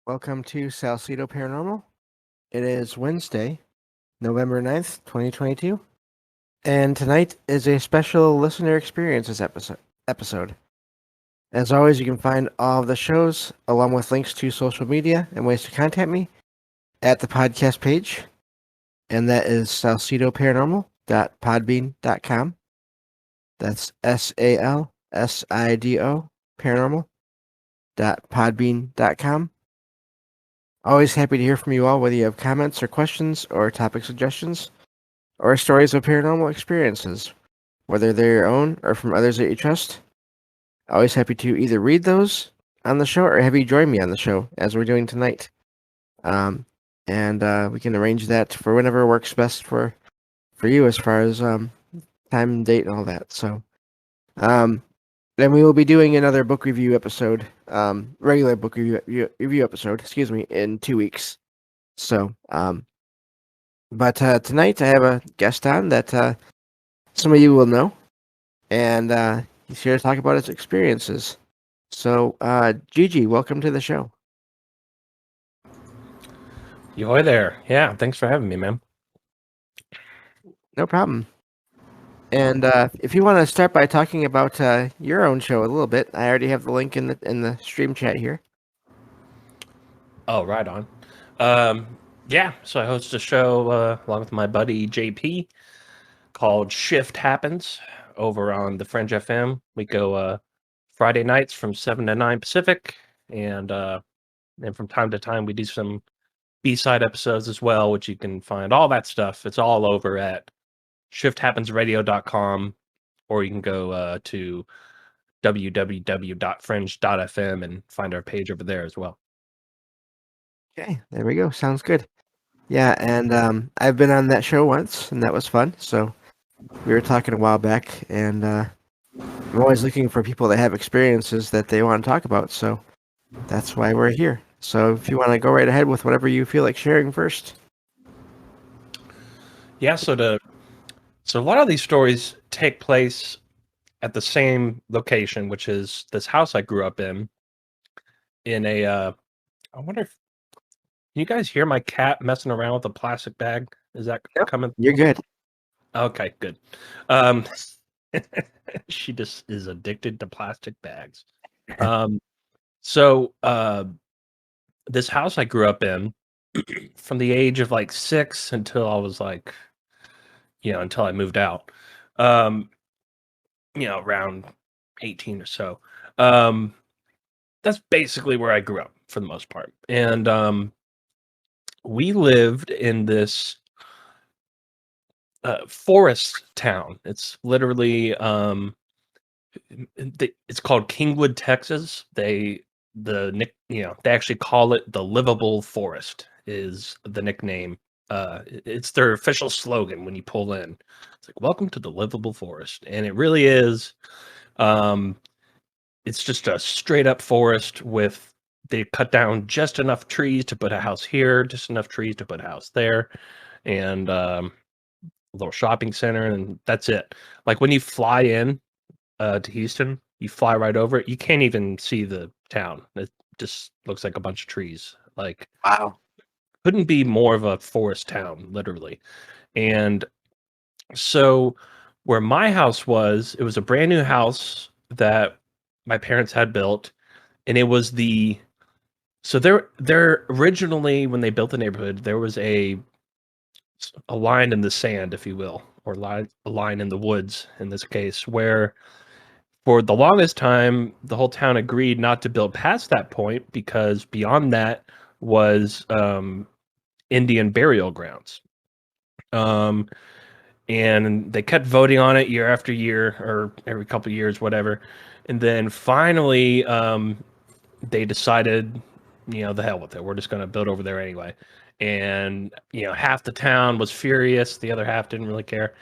Welcome to Salcedo Paranormal. It is Wednesday, November 9th, 2022, and tonight is a special listener experiences episode. As always, you can find all of the shows, along with links to social media and ways to contact me, at the podcast page, and that is salcedoparanormal.podbean.com. That's SALSIDO paranormal.podbean.com. Always happy to hear from you all, whether you have comments or questions or topic suggestions or stories of paranormal experiences, whether they're your own or from others that you trust. Always happy to either read those on the show or have you join me on the show as we're doing tonight. And we can arrange that for whenever works best for you as far as time and date and all that. So, then we will be doing another book review episode, regular book review episode, in 2 weeks. So, but tonight I have a guest on that some of you will know, and he's here to talk about his experiences. So, Gigi, welcome to the show. Yo there. Yeah, thanks for having me, man. No problem. And if you want to start by talking about your own show a little bit, I already have the link in the stream chat here. Oh, right on. Yeah, so I host a show along with my buddy JP called Shift Happens over on the Fringe FM. We go Friday nights from 7 to 9 Pacific, and from time to time we do some B-side episodes as well, which you can find all that stuff. It's all over at shifthappensradio.com, or you can go to www.fringe.fm and find our page over there as well. Okay, there we go. Sounds good. Yeah, and I've been on that show once, and that was fun. So we were talking a while back, and I'm always looking for people that have experiences that they want to talk about. So that's why we're here. So if you want to go right ahead with whatever you feel like sharing first. Yeah, so a lot of these stories take place at the same location, which is this house I grew up in a I wonder if you guys hear my cat messing around with a plastic bag? Is that coming? You're good. Okay, good. She just is addicted to plastic bags. So this house I grew up in from the age of like 6 until I was like, until I moved out, around 18 or so. That's basically where I grew up for the most part. And we lived in this forest town. It's literally it's called Kingwood, Texas. They actually call it the livable forest is the nickname. It's their official slogan when you pull in. It's like, welcome to the livable forest. And it really is. It's just a straight up forest with, they cut down just enough trees to put a house here, just enough trees to put a house there, and a little shopping center, and that's it. Like when you fly in to Houston, you fly right over it. You can't even see the town. It just looks like a bunch of trees. Like, wow, couldn't be more of a forest town, literally. And so where my house was, it was a brand new house that my parents had built, and it was so there originally, when they built the neighborhood, there was a line in the sand, if you will, or a line in the woods in this case, where for the longest time, the whole town agreed not to build past that point because beyond that was Indian burial grounds. And they kept voting on it year after year or every couple of years, whatever. And then finally, they decided, the hell with it. We're just going to build over there anyway. And, half the town was furious. The other half didn't really care.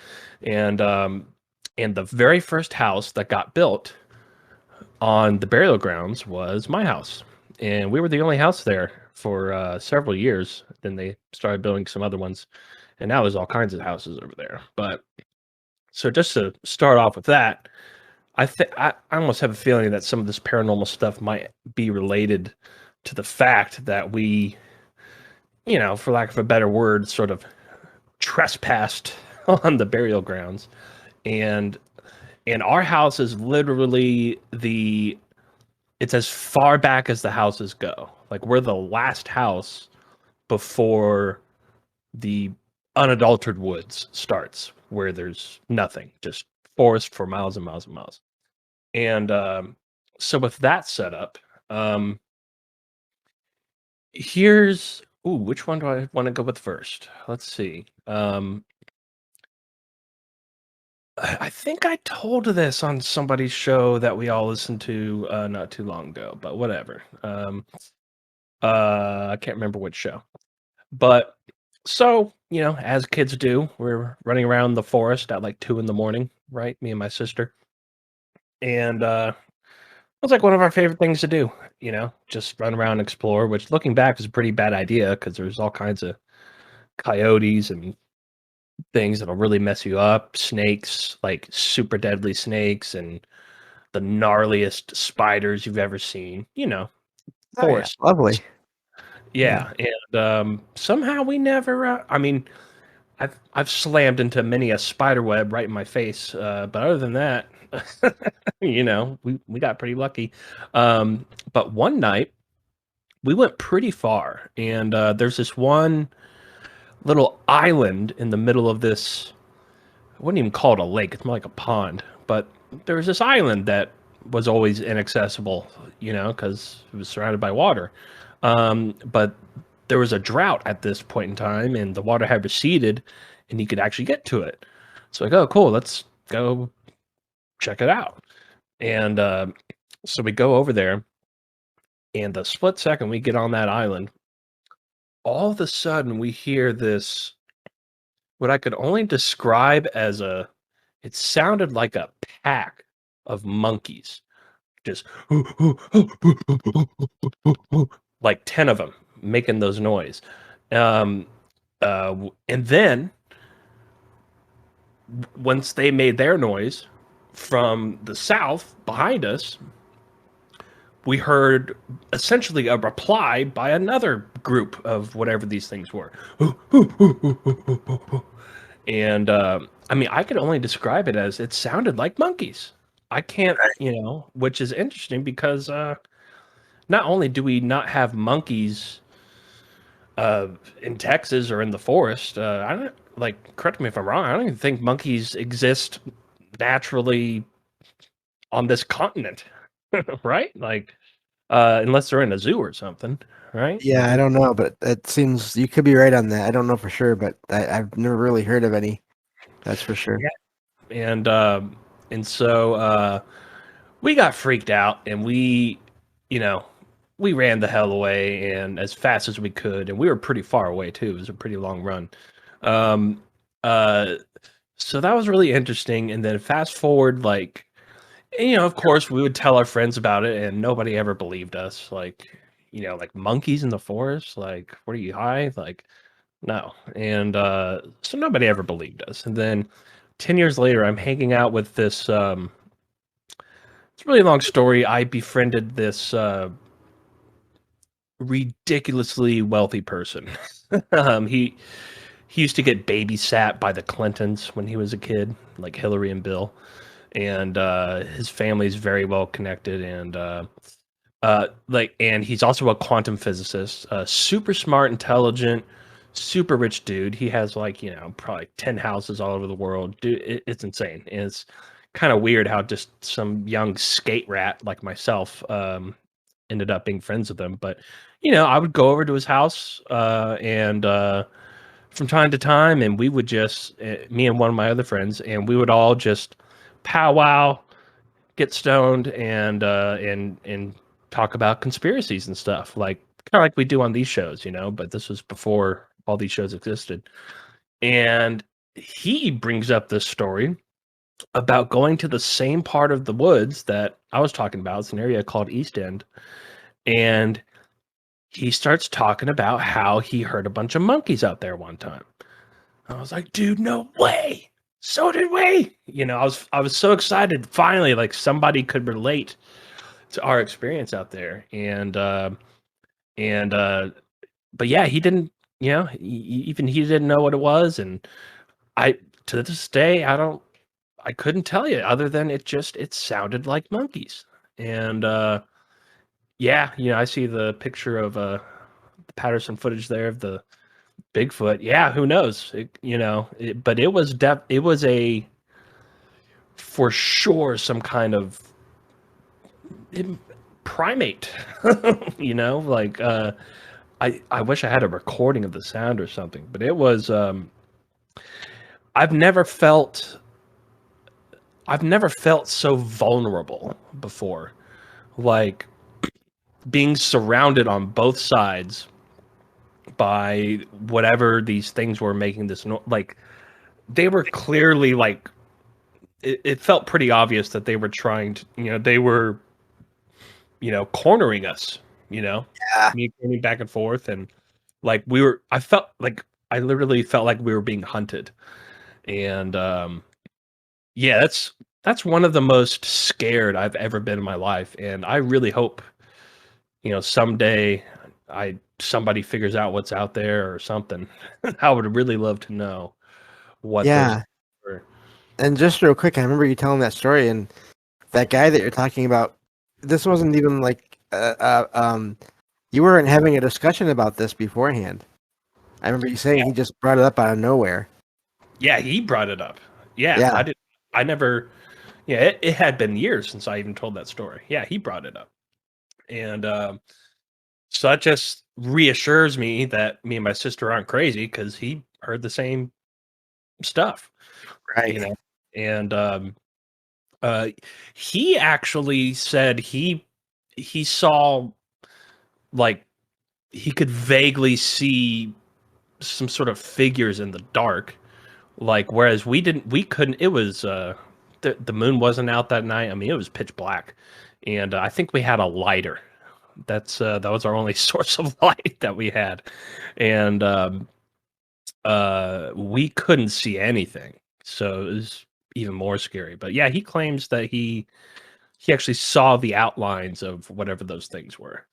And the very first house that got built on the burial grounds was my house. And we were the only house there for several years. Then they started building some other ones. And now there's all kinds of houses over there. But so just to start off with that, I almost have a feeling that some of this paranormal stuff might be related to the fact that we, for lack of a better word, sort of trespassed on the burial grounds. And our house is literally it's as far back as the houses go. Like, we're the last house before the unadulterated woods starts, where there's nothing, just forest for miles and miles and miles. And so with that setup, here's which one do I want to go with first? Let's see. I think I told this on somebody's show that we all listened to not too long ago, but whatever. I can't remember which show. But so, as kids do, we're running around the forest at like 2 a.m, right? Me and my sister. And it was like one of our favorite things to do, just run around and explore, which looking back is a pretty bad idea because there's all kinds of coyotes and things that'll really mess you up, snakes, like super deadly snakes, and the gnarliest spiders you've ever seen, Oh, yeah. forest. Lovely. Yeah. And somehow we never, I mean, I've slammed into many a spider web right in my face, but other than that, we got pretty lucky. But one night we went pretty far, and there's this one little island in the middle of this. I wouldn't even call it a lake; it's more like a pond. But there was this island that was always inaccessible, because it was surrounded by water. But there was a drought at this point in time, and the water had receded, and you could actually get to it. So like, oh, cool, let's go check it out. And so we go over there, and the split second we get on that island, all of a sudden we hear this, what I could only describe as it sounded like a pack of monkeys, just like 10 of them making those noise. And then once they made their noise from the south behind us, we heard essentially a reply by another group of whatever these things were. And I mean, I could only describe it as it sounded like monkeys. I can't, which is interesting because not only do we not have monkeys in Texas or in the forest, I don't correct me if I'm wrong. I don't even think monkeys exist naturally on this continent, right? Unless they're in a zoo or something, right? Yeah, I don't know, but it seems you could be right on that. I don't know for sure, but I've never really heard of any. That's for sure. Yeah. And so we got freaked out, and we ran the hell away and as fast as we could, and we were pretty far away too. It was a pretty long run. So that was really interesting. And then fast forward, of course, we would tell our friends about it, and nobody ever believed us. Like monkeys in the forest. Like, what are you, high? Like, no. And so nobody ever believed us. And then 10 years later, I'm hanging out with this. It's a really long story. I befriended this ridiculously wealthy person. He used to get babysat by the Clintons when he was a kid, like Hillary and Bill. And his family's very well connected, and and he's also a quantum physicist, super smart, intelligent, super rich dude. He has probably 10 houses all over the world. Dude, it's insane. And it's kind of weird how just some young skate rat like myself ended up being friends with him. But I would go over to his house and from time to time, and we would just me and one of my other friends, and we would all just powwow, get stoned, and talk about conspiracies and stuff, kind of like we do on these shows, but this was before all these shows existed. And he brings up this story about going to the same part of the woods that I was talking about. It's an area called East End. And he starts talking about how he heard a bunch of monkeys out there one time. I was like, dude, no way. So did we. I was so excited. Finally, somebody could relate to our experience out there. And And but yeah, he didn't. Even he didn't know what it was, and I to this day I couldn't tell you other than it sounded like monkeys. And yeah, I see the picture of the Patterson footage there of the Bigfoot. Yeah, who knows? But it was a for sure some kind of primate. Like I wish I had a recording of the sound or something, but it was I've never felt I've never felt so vulnerable before. Like being surrounded on both sides by whatever these things were making this like they were clearly like it felt pretty obvious that they were trying to they were cornering us, Yeah. communicating back and forth, and like I felt like I literally felt like we were being hunted. And yeah, that's one of the most scared I've ever been in my life, and I really hope someday somebody figures out what's out there or something. I would really love to know what those Yeah. were. And just real quick, I remember you telling that story, and that guy that you're talking about, this wasn't even like you weren't having a discussion about this beforehand. I remember you saying he just brought it up out of nowhere. Yeah, he brought it up. Yeah, Yeah. I never. Yeah, it had been years since I even told that story. Yeah, he brought it up, and so that just reassures me that me and my sister aren't crazy because he heard the same stuff, Right. you know. And uh, he actually said he saw like he could vaguely see some sort of figures in the dark, like whereas we couldn't. It was the moon wasn't out that night. I mean, it was pitch black, and I think we had a lighter. That was our only source of light that we had, and we couldn't see anything, so it was even more scary. But yeah, he claims that he actually saw the outlines of whatever those things were.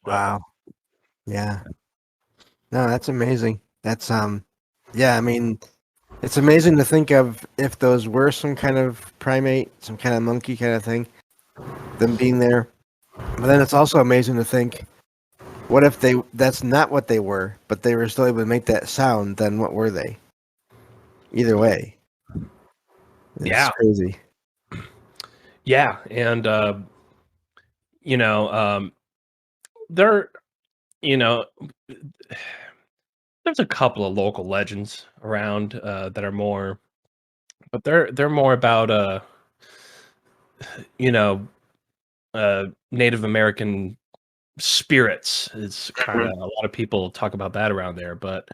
So Wow. Yeah. No, that's amazing. That's yeah, I mean, it's amazing to think of if those were some kind of primate, some kind of monkey kind of thing, them being there. But then it's also amazing to think, what if that's not what they were, but they were still able to make that sound, then what were they? Either way. It's yeah, crazy. yeah, and you know, there, you know, there's a couple of local legends around that are more, but they're more about you know, Native American spirits. Is kind of Mhm. a lot of people talk about that around there, but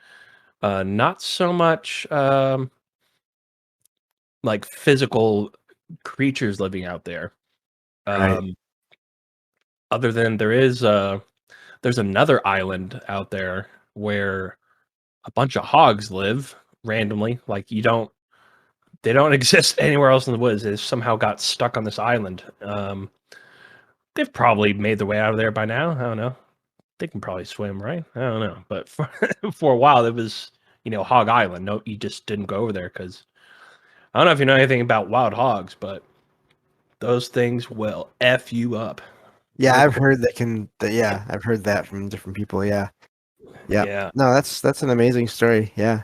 not so much like physical creatures living out there. Right. Um, other than there's another island out there where a bunch of hogs live randomly. Like they don't exist anywhere else in the woods. They somehow got stuck on this island. They've probably made their way out of there by now. I don't know. They can probably swim, right? I don't know. But for, for a while, it was, Hog Island. No, you just didn't go over there because I don't know if you know anything about wild hogs, but those things will F you up Yeah, real I've quick. heard yeah, I've heard that from different people. Yeah. Yeah. Yeah. No, that's an amazing story. Yeah.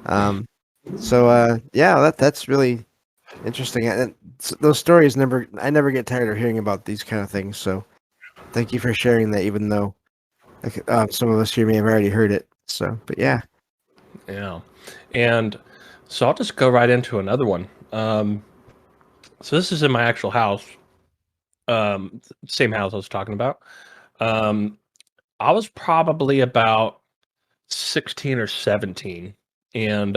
Um so yeah, that's really interesting. And those stories I never get tired of hearing about these kind of things. So thank you for sharing that, even though like, some of us here may have already heard it. So, but yeah. Yeah. And so I'll just go right into another one. So this is in my actual house. Same house I was talking about. Um, I was probably about 16 or 17, and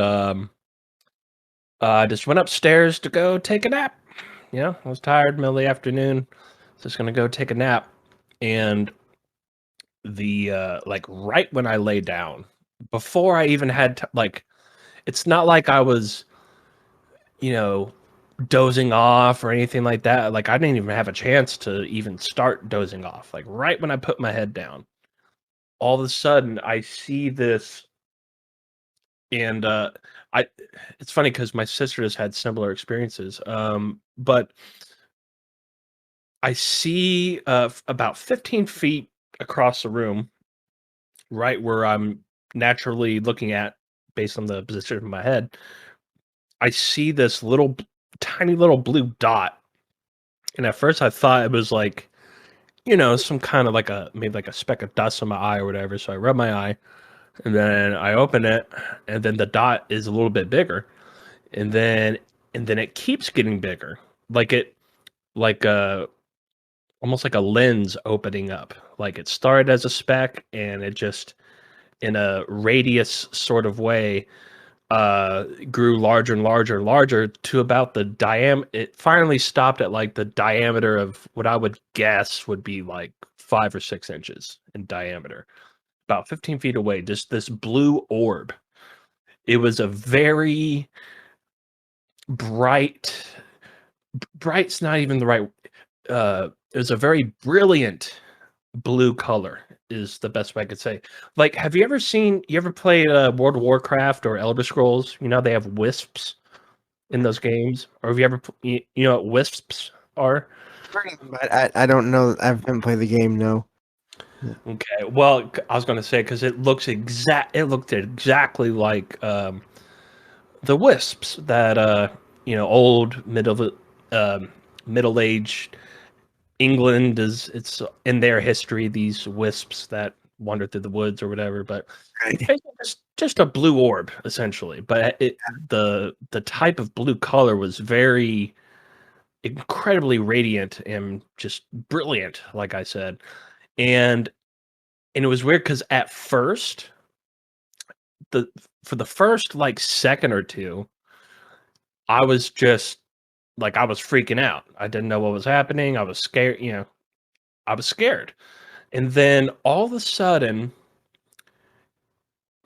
I just went upstairs to go take a nap. I was tired, middle of the afternoon. Just gonna go take a nap, and the like right when I lay down, before I even had like, it's not like I was, you know, dozing off or anything like that. Like I didn't even have a chance to even start dozing off. Like right when I put my head down. all of a sudden I see this, and I it's funny because my sister has had similar experiences. But I see about 15 feet across the room, right where I'm naturally looking at based on the position of my head. I see this tiny little blue dot, and at first I thought it was like, some kind of like maybe like a speck of dust on my eye or whatever. So I rub my eye, and then I open it, and then the dot is a little bit bigger, and then it keeps getting bigger, like like a almost like a lens opening up. Like it started as a speck, and it just in a radius sort of way grew larger and larger and larger to about the diameter. It finally stopped at like the diameter of what I would guess would be like 5 or 6 inches in diameter, about 15 feet away. Just this blue orb. It was a very bright, bright's not even the right. It was a very brilliant blue color is the best way I could say. Like, have you ever played World of Warcraft or Elder Scrolls? You know, they have wisps in those games. Or have you ever, you know what wisps are? Heard of them, but I don't know. I haven't played the game. No. Okay. Well, I was going to say, because it looked exactly like the wisps that, old middle-aged England it's in their history, these wisps that wander through the woods or whatever, but Right. basically just a blue orb essentially. But the type of blue color was very incredibly radiant and just brilliant, like I said. And it was weird because at first, the for the first like second or two, I was just like I was freaking out. I didn't know what was happening. I was scared, I was scared. And then all of a sudden,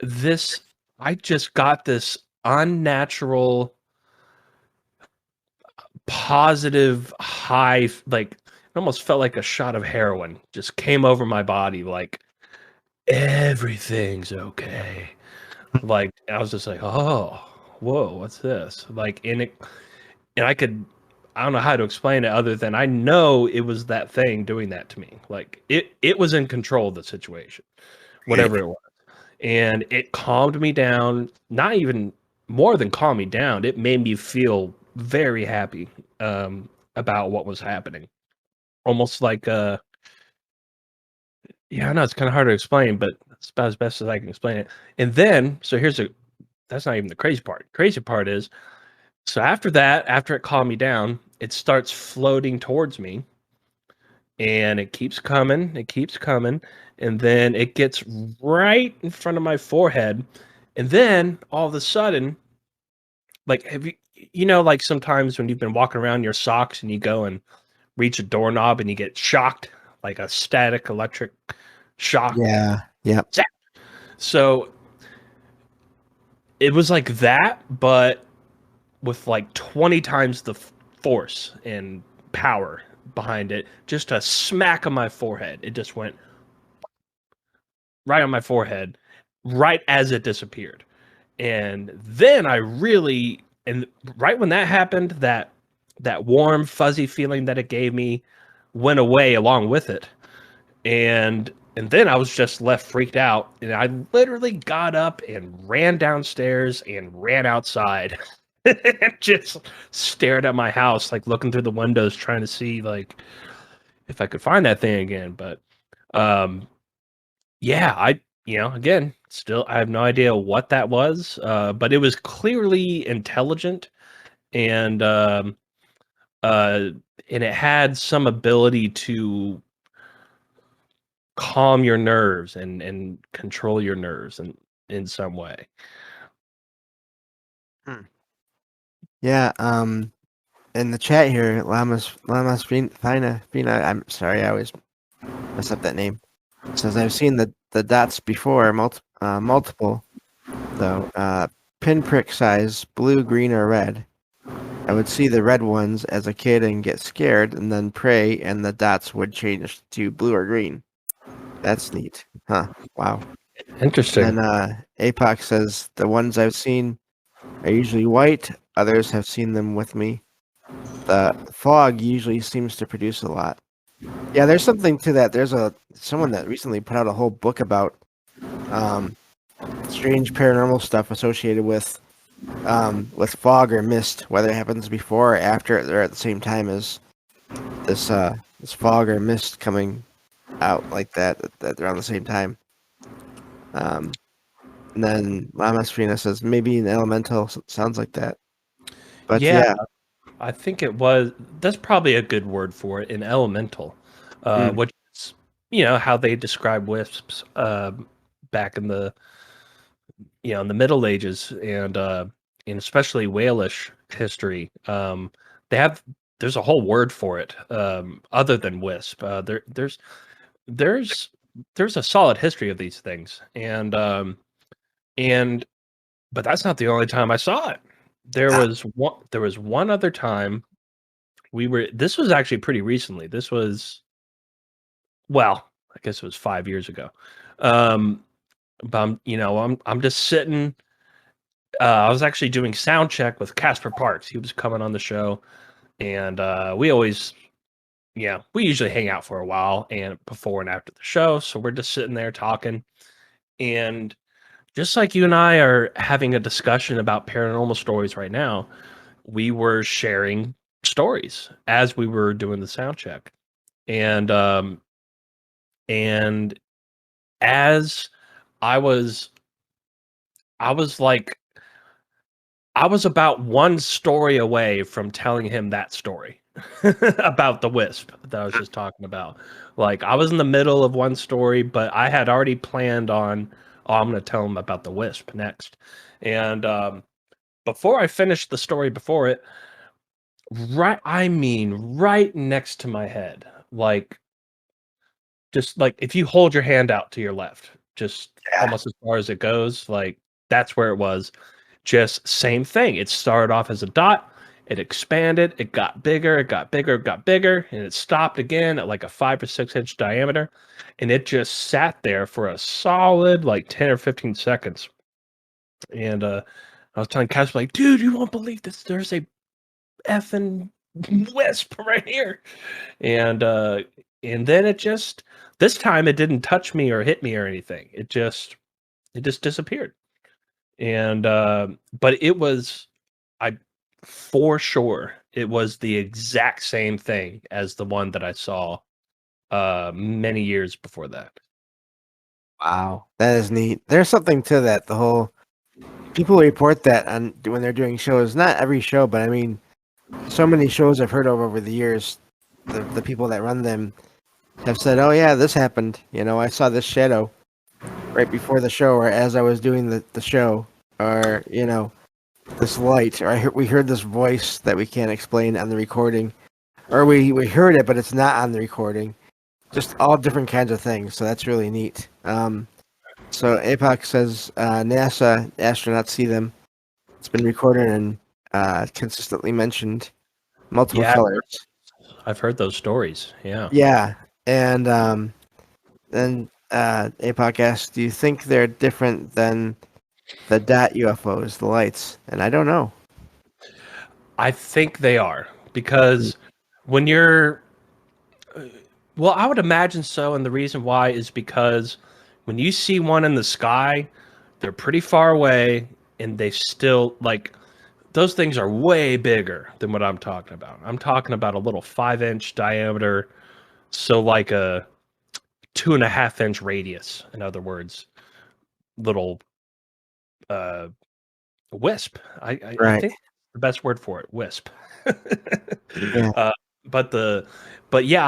this I just got this unnatural positive high, like it almost felt like a shot of heroin just came over my body, like everything's okay. Like I was just like, oh, whoa, what's this? Like, and I don't know how to explain it other than I know it was that thing doing that to me. Like it was in control of the situation, whatever it was. And it calmed me down. Not even more than calm me down. It made me feel very happy about what was happening. Almost like yeah, I know it's kind of hard to explain, but it's about as best as I can explain it. And then, so that's not even the crazy part. Crazy part is, so after that, after it calmed me down, it starts floating towards me, and it keeps coming, and then it gets right in front of my forehead, and then all of a sudden, like have like sometimes when you've been walking around your socks and you go and reach a doorknob and you get shocked, like a static electric shock. Yeah. Yep. Zap! So it was like that, but with like 20 times the force and power behind it. Just a smack on my forehead. It just went right on my forehead, right as it disappeared. And then and right when that happened, that warm, fuzzy feeling that it gave me went away along with it. And then I was just left freaked out, and I literally got up and ran downstairs and ran outside and just stared at my house, like looking through the windows, trying to see like if I could find that thing again. But um, yeah, again, still I have no idea what that was, but it was clearly intelligent, and uh, and it had some ability to calm your nerves and control your nerves in some way. Hmm. Yeah. In the chat here, Lamas Fina. I'm sorry, I always mess up that name. Says I've seen the dots before, multiple though. Pinprick size, blue, green, or red. I would see the red ones as a kid and get scared, and then pray, and the dots would change to blue or green. That's neat. Huh. Wow. Interesting. And then APOC says the ones I've seen are usually white. Others have seen them with me. The fog usually seems to produce a lot. Yeah, there's something to that. There's someone that recently put out a whole book about um, strange paranormal stuff associated with fog or mist, whether it happens before or after or at the same time as this fog or mist coming out like that around the same time. Um, and then Lama Sfina says maybe an elemental sounds like that. But Yeah, yeah, I think it was. That's probably a good word for it, an elemental, mm, which is how they describe wisps back in the in the Middle Ages and especially Walish history. They have there's a whole word for it other than wisp. There's there's a solid history of these things, and but that's not the only time I saw it. ah, There was one other time this was actually pretty recently. This was, well, I guess it was 5 years ago. Um, but I'm just sitting. I was actually doing sound check with Casper Parks. He was coming on the show, and we usually hang out for a while and before and after the show. So we're just sitting there talking, and just like you and I are having a discussion about paranormal stories right now, we were sharing stories as we were doing the sound check. And as I was I was like I was about one story away from telling him that story about the wisp that I was just talking about. Like, I was in the middle of one story, but I had already planned on, oh, I'm going to tell him about the wisp next. And before I finished the story before it, right next to my head, like, just like if you hold your hand out to your left, just yeah, almost as far as it goes, like that's where it was. Just same thing. It started off as a dot, it expanded, it got bigger, it got bigger, it got bigger, and it stopped again at like a 5 or 6 inch diameter. And it just sat there for a solid like 10 or 15 seconds. And I was telling Cass, like, dude, you won't believe this. There's a effing wisp right here. And then it just this time it didn't touch me or hit me or anything. It just disappeared. And but it was I for sure it was the exact same thing as the one that I saw many years before that. wow, that is neat. There's something to that. The whole people report that on when they're doing shows. Not every show, but I mean, so many shows I've heard of over the years. The people that run them have said, "Oh yeah, this happened. I saw this shadow right before the show, or as I was doing the show, or this light, or we heard this voice that we can't explain on the recording, or we heard it, but it's not on the recording. Just all different kinds of things. So that's really neat. So APOC says NASA astronauts see them. It's been recorded and consistently mentioned multiple Yeah, colors. I've heard those stories. Yeah. Yeah, and then APOC asks, "Do you think they're different than the dot UFOs, the lights?" And I don't know. I think they are because when you're well, I would imagine so, and the reason why is because when you see one in the sky, they're pretty far away and they still like those things are way bigger than what I'm talking about. I'm talking about a little 5 inch diameter, so like a 2.5 inch radius. In other words, little uh, wisp. I Right. think the best word for it, wisp. Yeah. uh, but the but yeah,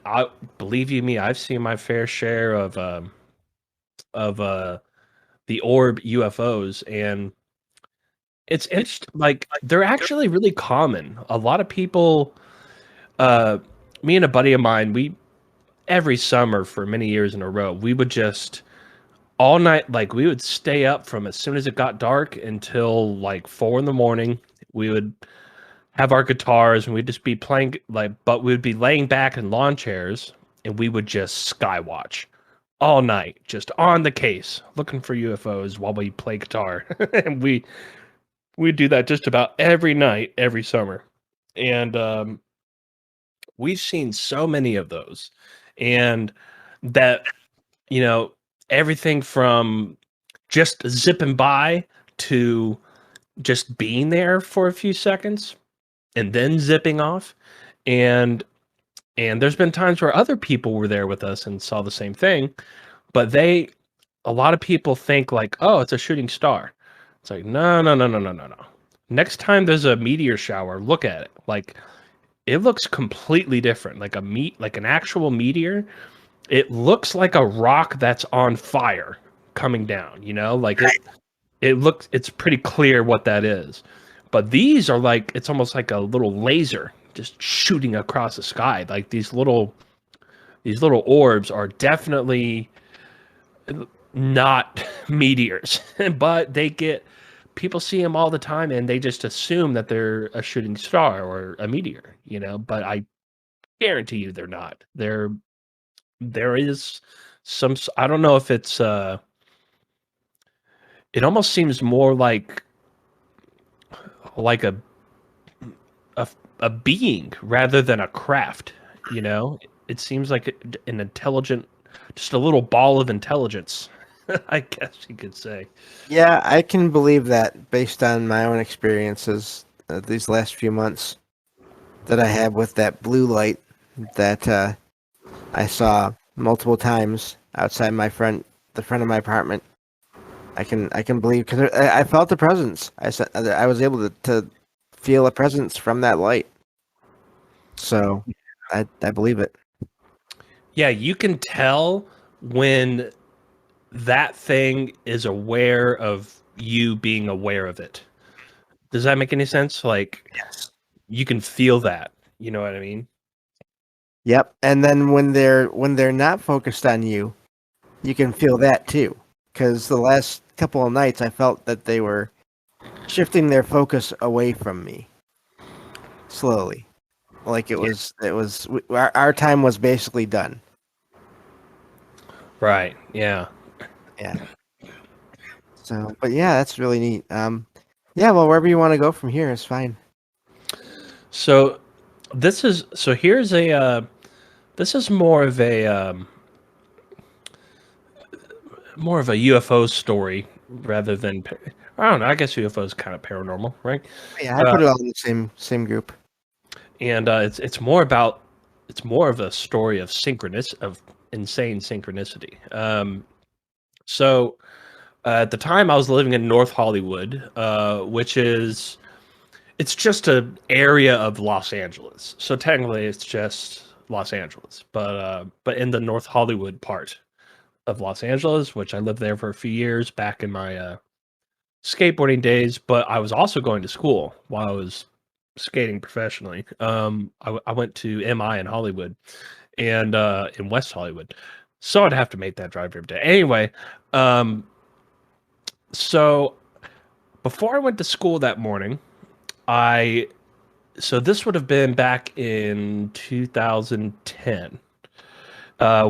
I believe you me, I've seen my fair share of the orb UFOs, and it's interesting. Like they're actually really common. A lot of people, uh, me and a buddy of mine, we every summer for many years in a row, we would just all night, like we would stay up from as soon as it got dark until like 4 in the morning. We would have our guitars and we'd just be playing but we'd be laying back in lawn chairs and we would just skywatch all night, just on the case, looking for UFOs while we play guitar. And we do that just about every night, every summer. And we've seen so many of those. And that, you know, everything from just zipping by to just being there for a few seconds and then zipping off. And there's been times where other people were there with us and saw the same thing, but a lot of people think like, oh, it's a shooting star. It's like, no, no, no, no, no, no, no. Next time there's a meteor shower, look at it. Like, it looks completely different. Like like an actual meteor. It looks like a rock that's on fire coming down, you know? Like it's pretty clear what that is. But these are like, it's almost like a little laser just shooting across the sky. Like these little orbs are definitely not meteors, but people see them all the time and they just assume that they're a shooting star or a meteor, you know, but I guarantee you they're not. There is some, I don't know if it's it almost seems more like a a being rather than a craft, you know? It seems like an intelligent, just a little ball of intelligence, I guess you could say. Yeah, I can believe that based on my own experiences these last few months that I have with that blue light that I saw multiple times outside the front of my apartment. I can believe because I felt the presence. I was able to feel a presence from that light. So I believe it. Yeah, you can tell when that thing is aware of you being aware of it. Does that make any sense? Like, Yes. you can feel that. You know what I mean? Yep. And then when they're not focused on you, you can feel that too. Because the last couple of nights, I felt that they were shifting their focus away from me slowly. Like our time was basically done. Right. Yeah. Yeah. So, but yeah, that's really neat. Yeah. Well, wherever you want to go from here is fine. So here's this is more of a UFO story rather than I don't know. I guess UFO is kind of paranormal, right? Yeah, I put it all in the same group. And it's more of a story of insane synchronicity. So at the time I was living in North Hollywood, which is it's just an area of Los Angeles. So technically it's just Los Angeles, but in the North Hollywood part of Los Angeles, which I lived there for a few years back in my skateboarding days, but I was also going to school while I was skating professionally. I went to MI in Hollywood and in West Hollywood, so I'd have to make that drive every day. Anyway, so before I went to school that morning, so this would have been back in 2010,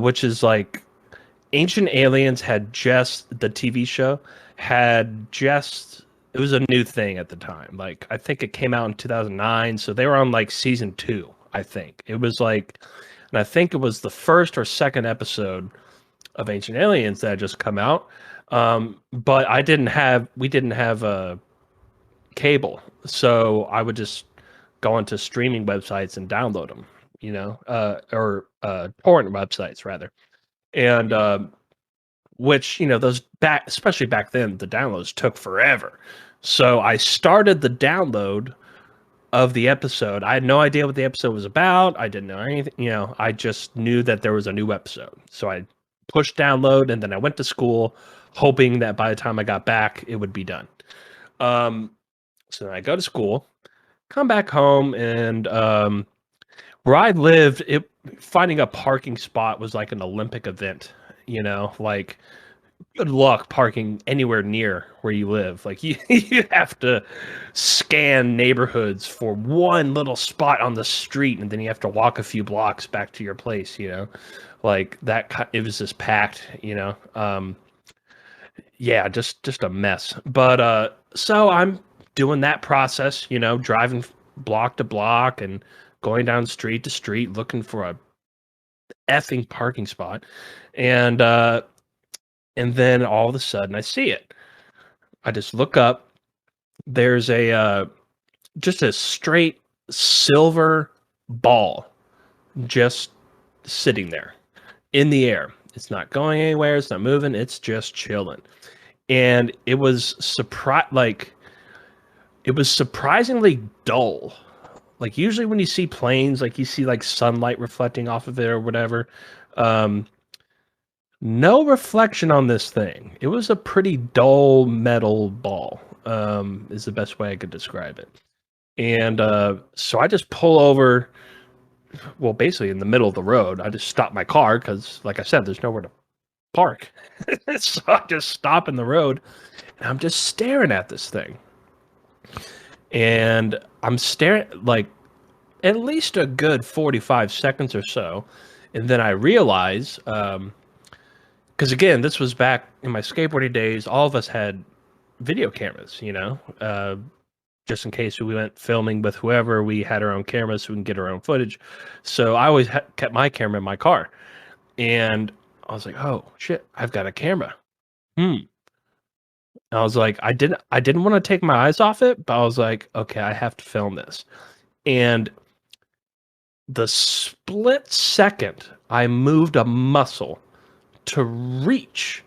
which is like Ancient Aliens the TV show had just, it was a new thing at the time. Like, I think it came out in 2009, so they were on like season 2, I think. It was like, and I think it was the first or second episode of Ancient Aliens that had just come out. But we didn't have a cable, so I would just go onto streaming websites and download them, you know, or torrent websites rather. And which, you know, especially back then, the downloads took forever. So I started the download of the episode. I had no idea what the episode was about. I didn't know anything, you know, I just knew that there was a new episode. So I pushed download and then I went to school hoping that by the time I got back, it would be done. So then I go to school, come back home, and where I lived, finding a parking spot was like an Olympic event, you know, like good luck parking anywhere near where you live. Like you, you have to scan neighborhoods for one little spot on the street, and then you have to walk a few blocks back to your place. Like that. It was just packed. Yeah, just a mess. But so I'm doing that process. Driving block to block and going down street to street looking for a effing parking spot, and then all of a sudden I see it. I just look up. There's just a straight silver ball just sitting there in the air. It's not going anywhere. It's not moving. It's just chilling. And it was it was surprisingly dull. Like usually when you see planes, like you see like sunlight reflecting off of it or whatever. No reflection on this thing. It was a pretty dull metal ball, is the best way I could describe it. And so I just pull over, well, basically in the middle of the road. I just stop my car because, like I said, there's nowhere to park. So I just stop in the road and I'm just staring at this thing. And I'm staring like at least a good 45 seconds or so. And then I realize, because again, this was back in my skateboarding days, all of us had video cameras, just in case we went filming with whoever, we had our own cameras so we can get our own footage. So I always kept my camera in my car. And I was like, oh shit, I've got a camera. I was like, I didn't want to take my eyes off it, but I was like, okay, I have to film this. And the split second I moved a muscle to reach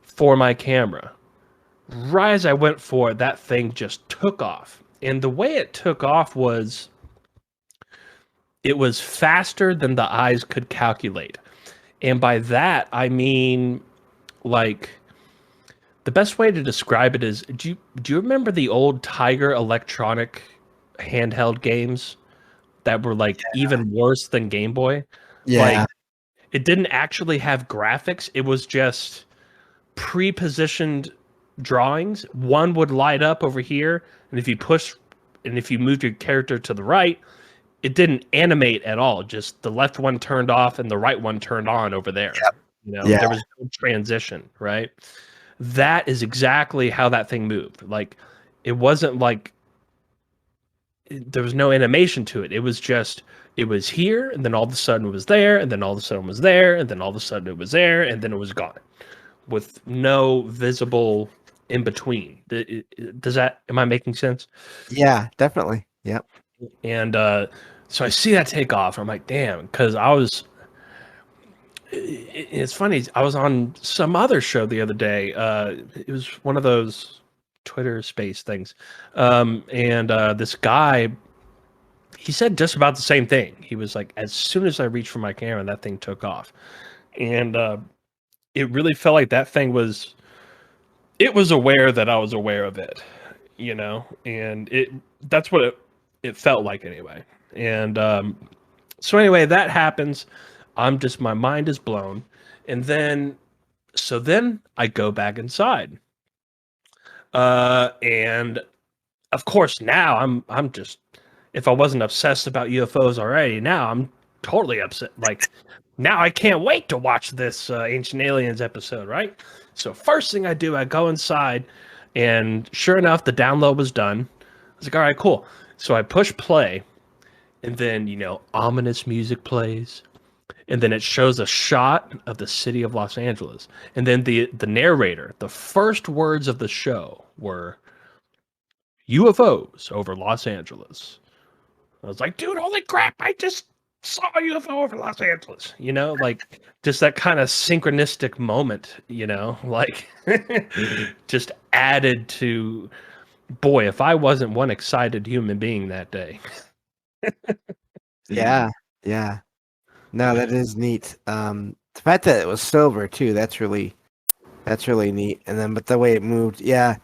for my camera, right as I went for it, that thing just took off. And the way it took off was, it was faster than the eyes could calculate. And by that, I mean, like, the best way to describe it is, do you remember the old Tiger electronic handheld games that were like even worse than Game Boy? Yeah. Like, it didn't actually have graphics. It was just pre-positioned drawings. One would light up over here, and if you moved your character to the right, it didn't animate at all. Just the left one turned off and the right one turned on over there. Yep. Yeah. There was no transition, right? That is exactly how that thing moved. Like, it wasn't like there was no animation to it. It was just, it was here, and then all of a sudden it was there, and then all of a sudden it was there, and then all of a sudden it was there, and then it was gone, with no visible in between. Am I making sense? Yeah, definitely. Yep. And so I see that take off. I'm like, damn, because it's funny. I was on some other show the other day. It was one of those Twitter space things. And this guy, he said just about the same thing. He was like, as soon as I reached for my camera, that thing took off. And it really felt like that thing was aware that I was aware of it, and that's what it felt like anyway. And so anyway, that happens. My mind is blown. And then I go back inside. And of course now I'm just, if I wasn't obsessed about UFOs already, now I'm totally upset. Like, now I can't wait to watch this Ancient Aliens episode, right? So first thing I do, I go inside, and sure enough, the download was done. I was like, all right, cool. So I push play, and then, ominous music plays. And then it shows a shot of the city of Los Angeles. And then the narrator, the first words of the show were UFOs over Los Angeles. I was like, dude, holy crap, I just saw a UFO over Los Angeles. Like, just that kind of synchronistic moment, like just added to, boy, if I wasn't one excited human being that day. Yeah. No, that is neat. The fact that it was silver too, that's really neat. And then, but the way it moved, yeah.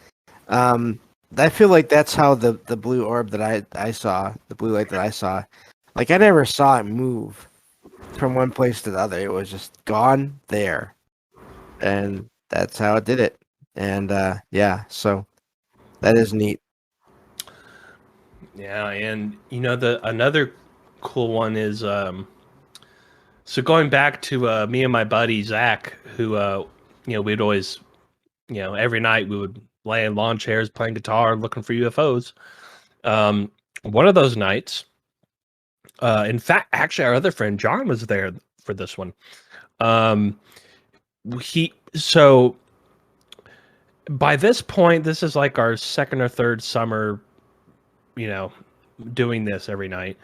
I feel like that's how the blue orb that I saw, the blue light that I saw, like I never saw it move from one place to the other. It was just gone there. And that's how it did it. And yeah, so that is neat. Yeah, and the another cool one is so going back to me and my buddy Zach, who we'd always every night we would lay in lawn chairs playing guitar looking for UFOs. One of those nights, in fact, actually our other friend John was there for this one. So by this point, this is like our second or third summer, you know, doing this every night.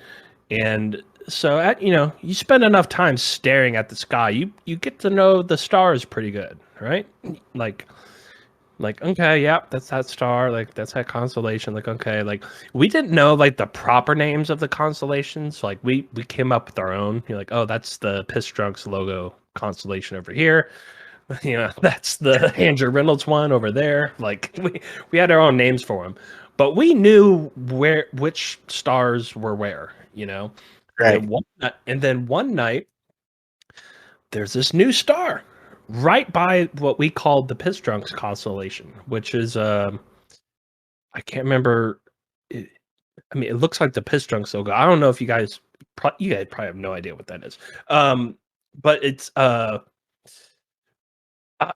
And so you spend enough time staring at the sky, you get to know the stars pretty good, right? Like okay, yep, that's that star, like that's that constellation. Like okay, like we didn't know like the proper names of the constellations. Like we came up with our own. You're like, oh, that's the Piss Drunks logo constellation over here. That's the Andrew Reynolds one over there. Like we had our own names for them, but we knew which stars were where. Right. And then one night, there's this new star right by what we called the Piss Drunks constellation, which is I can't remember. It looks like the Piss Drunks logo. I don't know if you guys probably have no idea what that is. But it's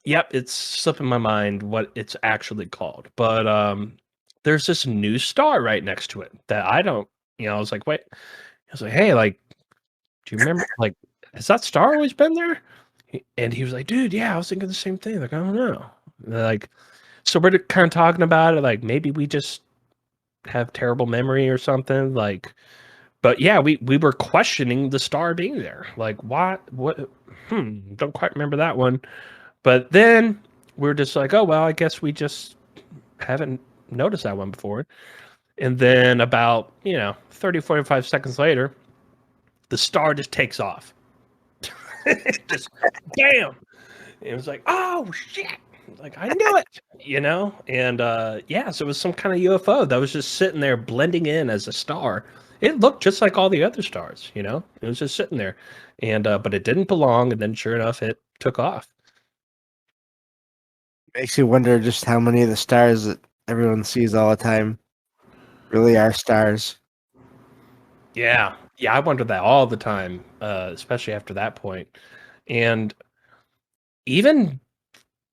yep, it's slipping my mind what it's actually called. But there's this new star right next to it that I don't. I was like, wait. I was like, hey, like, do you remember? Like, has that star always been there? And he was like, dude, yeah, I was thinking the same thing. Like, I don't know. Like, so we're kind of talking about it. Like, maybe we just have terrible memory or something. Like, but yeah, we were questioning the star being there. Like, what? Don't quite remember that one. But then we're just like, oh, well, I guess we just haven't noticed that one before. And then about, 30, 45 seconds later, the star just takes off. Just bam. It was like, oh shit. Like I knew it, And yeah, so it was some kind of UFO that was just sitting there blending in as a star. It looked just like all the other stars, It was just sitting there. And but it didn't belong, and then sure enough it took off. Makes you wonder just how many of the stars that everyone sees all the time really are stars. Yeah. Yeah, I wonder that all the time, especially after that point. And even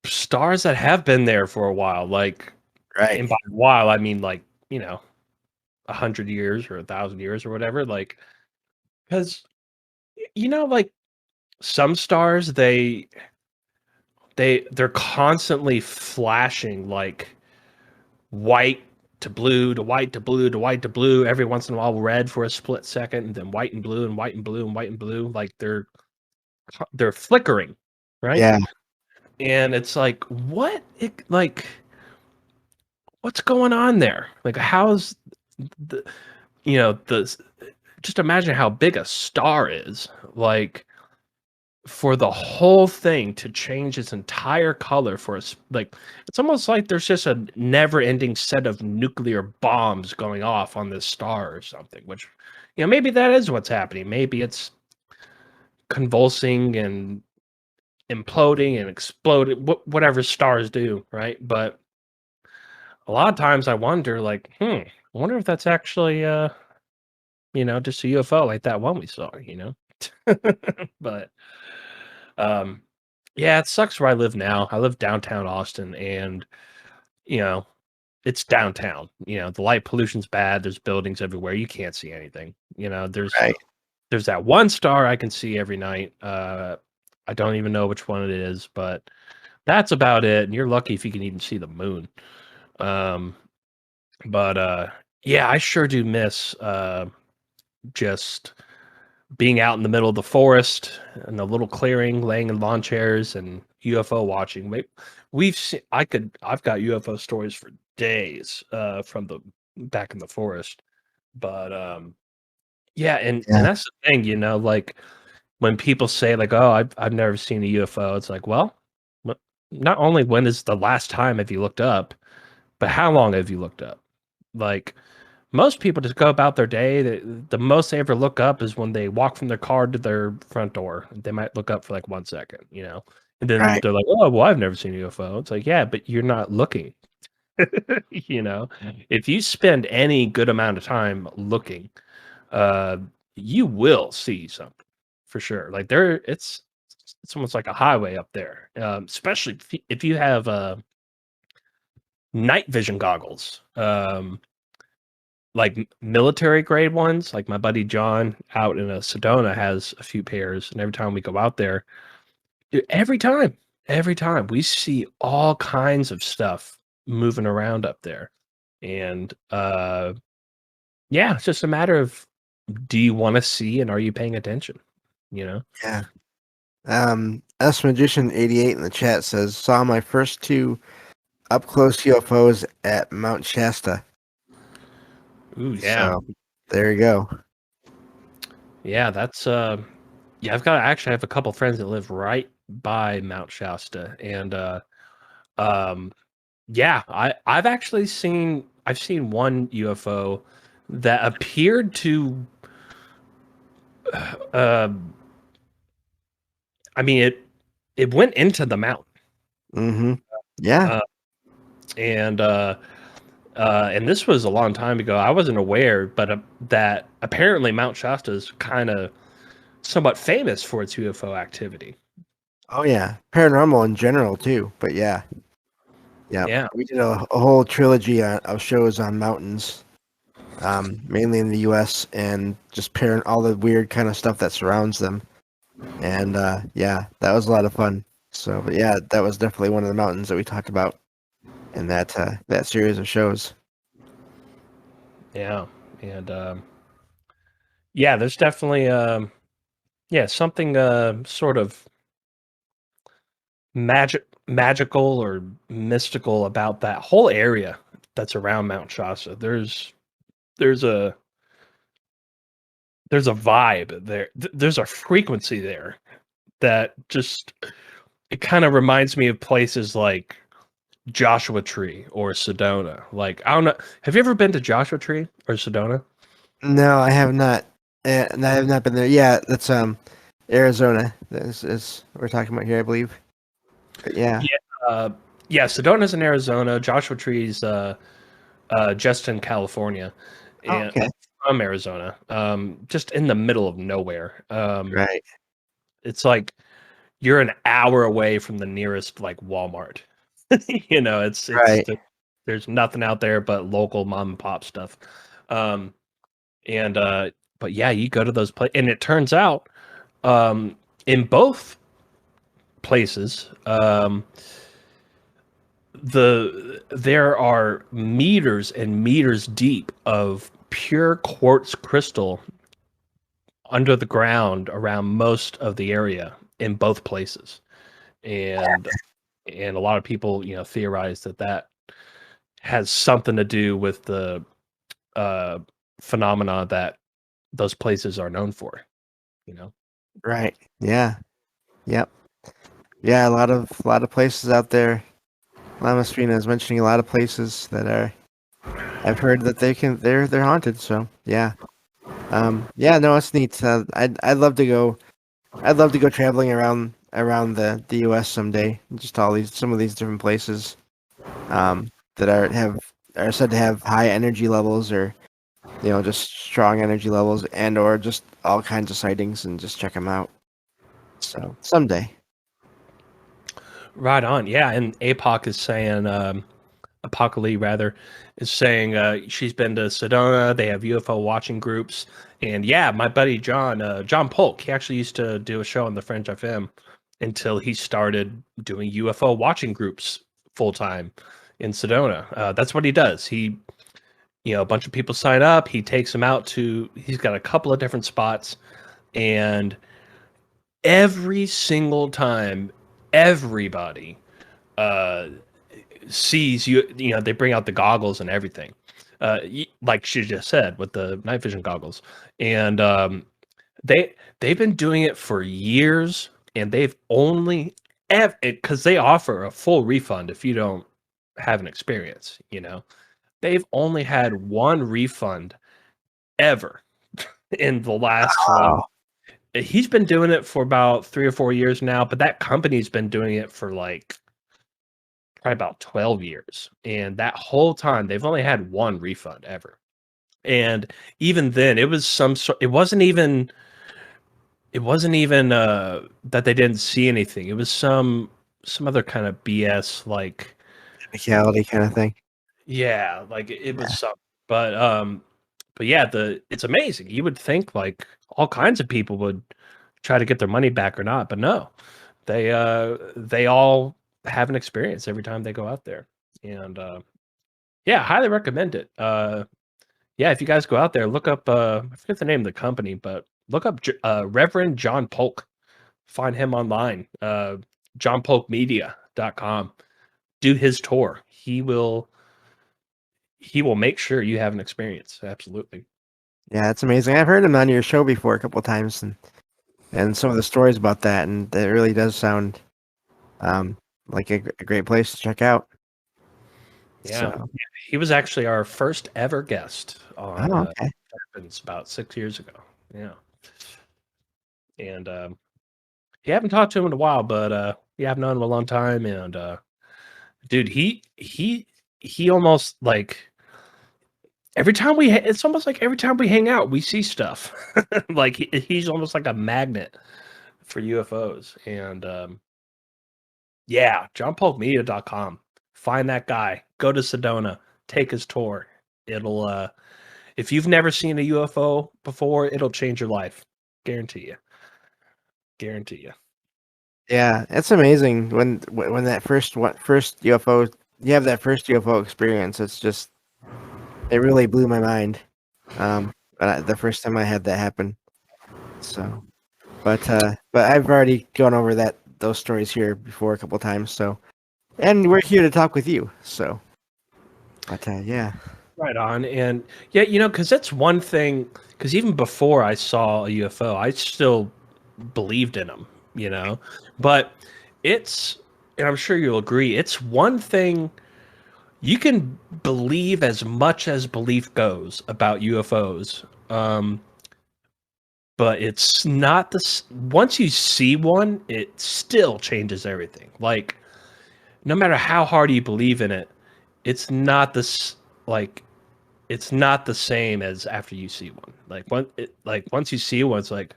stars that have been there for a while, like, Right. and by a while, I mean, like, 100 years or 1,000 years or whatever, like, because, like, some stars, they're constantly flashing, like, white to blue to white to blue to white to blue, every once in a while red for a split second, and then white and blue and white and blue and white and blue, like they're flickering, right? Yeah. And it's like what's going on there? Like how's the the just imagine how big a star is, like for the whole thing to change its entire color for us. Like it's almost like there's just a never-ending set of nuclear bombs going off on this star or something, which maybe that is what's happening. Maybe it's convulsing and imploding and exploding, whatever stars do, right? But a lot of times I wonder, like, I wonder if that's actually just a UFO like that one we saw, But yeah, it sucks where I live now. I live downtown Austin, and you know, it's downtown. The light pollution's bad. There's buildings everywhere. You can't see anything. Right. There's that one star I can see every night. I don't even know which one it is, but that's about it. And you're lucky if you can even see the moon. But yeah, I sure do miss just being out in the middle of the forest in a little clearing, laying in lawn chairs and UFO watching. I've got UFO stories for days from the back in the forest. But yeah, and that's the thing, like when people say like, "Oh, I've never seen a UFO," it's like, well, not only when is the last time have you looked up, but how long have you looked up? Like most people just go about their day. The most they ever look up is when they walk from their car to their front door. They might look up for like 1 second, And then Right. they're like, "Oh, well, I've never seen a UFO." It's like, yeah, but you're not looking. You know, if you spend any good amount of time looking, uh, you will see something for sure. Like it's almost like a highway up there, especially if you have night vision goggles, like military grade ones. Like my buddy John out in Sedona has a few pairs, and every time we go out there, every time, every time we see all kinds of stuff moving around up there, and yeah, it's just a matter of do you want to see and are you paying attention? You know. Yeah. S Magician 88 in the chat says saw my first two up close UFOs at Mount Shasta. Ooh, yeah. So there you go. Yeah, that's yeah, I have a couple friends that live right by Mount Shasta, and um yeah, I've seen one UFO that appeared to uh I mean it went into the mountain. Mm-hmm. Yeah. Uh and and this was a long time ago. I wasn't aware, but that apparently Mount Shasta is kind of somewhat famous for its UFO activity. Oh yeah. Paranormal in general too. But yeah. Yeah. Yeah. We did a whole trilogy of shows on mountains, mainly in the U.S. and just parent all the weird kind of stuff that surrounds them. And yeah, that was a lot of fun. So, but yeah, that was definitely one of the mountains that we talked about in that series of shows. Yeah. And yeah, there's definitely yeah, something sort of magical or mystical about that whole area that's around Mount Shasta. There's a there's a vibe there. There's a frequency there that just it kind of reminds me of places like Joshua Tree or Sedona. Like I don't know, have you ever been to Joshua Tree or Sedona? No, I have not. I have not been there. Yeah, that's Arizona. This is we're talking about here, I believe. But yeah. Yeah, yeah. Sedona's in Arizona. Joshua Tree's just in California, Oh, and okay. from Arizona, just in the middle of nowhere. Right. It's like you're an hour away from the nearest like Walmart. You know, Right. there's nothing out there but local mom and pop stuff. Um, and but yeah, you go to those places, and it turns out in both places, there are meters and meters deep of pure quartz crystal under the ground around most of the area in both places, and a lot of people theorize that has something to do with the uh phenomena that those places are known for, you know. Right. Yeah. Yep. Yeah, a lot of places out there. Lama Spina is mentioning a lot of places that are I've heard that they're haunted, so yeah. Yeah, no, it's neat. I'd love to go. I'd love to go traveling around the U.S. someday. Just some of these different places that are said to have high energy levels, or just strong energy levels, and or just all kinds of sightings, and just check them out. So someday. Right on. Yeah, and APOC is saying Apocalypse rather is saying she's been to Sedona. They have UFO watching groups, and yeah, my buddy John Polk, he actually used to do a show on the Fringe FM until he started doing UFO watching groups full time in Sedona. That's what he does. He, a bunch of people sign up. He takes them out to. He's got a couple of different spots, and every single time, everybody uh sees they bring out the goggles and everything, like she just said with the night vision goggles, and they've been doing it for years, and they've only because they offer a full refund if you don't have an experience, they've only had one refund ever in the last like Oh, he's been doing it for about 3 or 4 years now, but that company's been doing it for like probably about 12 years. And that whole time they've only had one refund ever. And even then it was some sort it wasn't even that they didn't see anything. It was some other kind of BS like Technicality kind of thing. yeah, like it was Yeah. something. But yeah, it's amazing. You would think like all kinds of people would try to get their money back or not, but no. They all have an experience every time they go out there. And yeah, highly recommend it. Yeah, if you guys go out there, look up I forget the name of the company, but look up Reverend John Polk. Find him online. johnpolkmedia.com. Do his tour. He will make sure you have an experience. Absolutely. Yeah, it's amazing. I've heard him on your show before a couple of times, and some of the stories about that, and it really does sound like a great place to check out. Yeah. So, He was actually our first ever guest on okay. Happens about 6 years ago. Yeah. And you haven't talked to him in a while, but yeah, I've known him a long time. And dude, he almost like every time it's almost like every time we hang out, we see stuff. Like he's almost like a magnet for UFOs. And yeah, johnpolkmedia.com. Find that guy. Go to Sedona. Take his tour. It'll if you've never seen a UFO before, it'll change your life. Guarantee you. Guarantee you. Yeah, it's amazing when that first UFO you have that first UFO experience. It's just it really blew my mind. The first time I had that happen. So, but I've already gone over those stories here before a couple times. So, and we're here to talk with you. So, but yeah. Right on. And yeah, because that's one thing, because even before I saw a UFO, I still believed in them. But and I'm sure you'll agree, it's one thing you can believe as much as belief goes about UFOs. But it's not once you see one, it still changes everything. Like, no matter how hard you believe in it, it's not like it's not the same as after you see one. Like once you see one, it's like,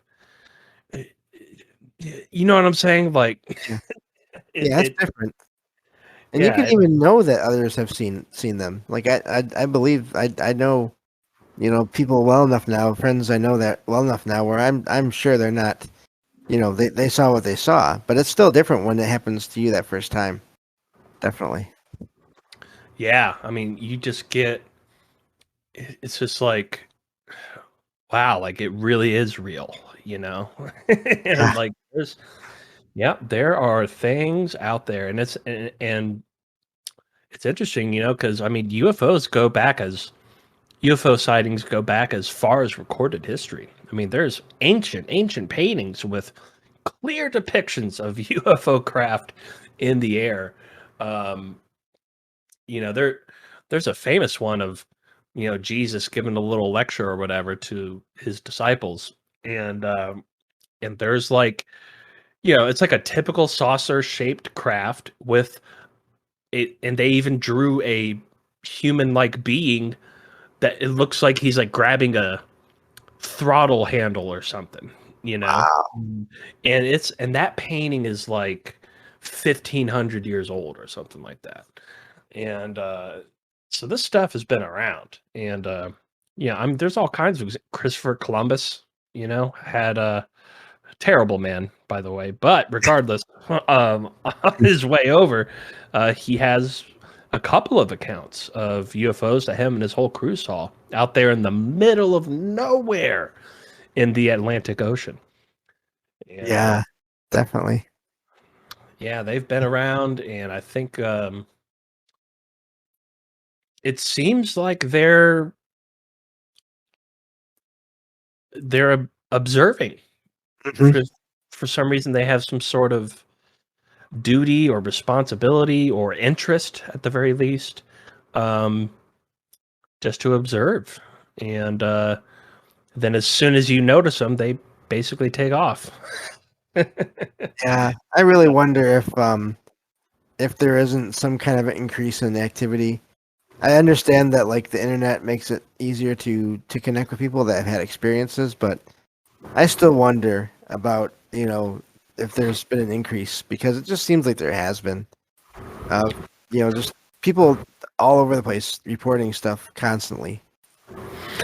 eh, you know what I'm saying? Like, Yeah, it, yeah, it's it different. And you yeah, can even know that others have seen them. Like I believe I know, people well enough now, friends I know that well enough now where I'm sure they're not, they saw what they saw, but it's still different when it happens to you that first time. Definitely. yeah. I mean, you just get. It's just like, wow, like it really is real. Yeah. And like, there are things out there, and and it's interesting, because I mean, UFO sightings go back as far as recorded history. I mean, there's ancient paintings with clear depictions of UFO craft in the air. Um, there's a famous one of, Jesus giving a little lecture or whatever to his disciples, and there's like, it's like a typical saucer shaped craft with it, and they even drew a human like being that it looks like he's like grabbing a throttle handle or something, you know? Wow. And that painting is like 1,500 years old or something like that. And so this stuff has been around. And yeah, I mean, there's all kinds of Christopher Columbus, had a terrible man, by the way. But regardless, on his way over, he has a couple of accounts of UFOs that him and his whole crew saw out there in the middle of nowhere in the Atlantic Ocean. And Yeah, definitely. yeah, they've been around, and I think it seems like they're observing. Mhm. For some reason, they have some sort of duty or responsibility or interest, at the very least, um, just to observe. And then, as soon as you notice them, they basically take off. Yeah, I really wonder if there isn't some kind of an increase in activity. I understand that like the internet makes it easier to connect with people that have had experiences, but I still wonder about, if there's been an increase because it just seems like there has been. Uh, just people all over the place reporting stuff constantly.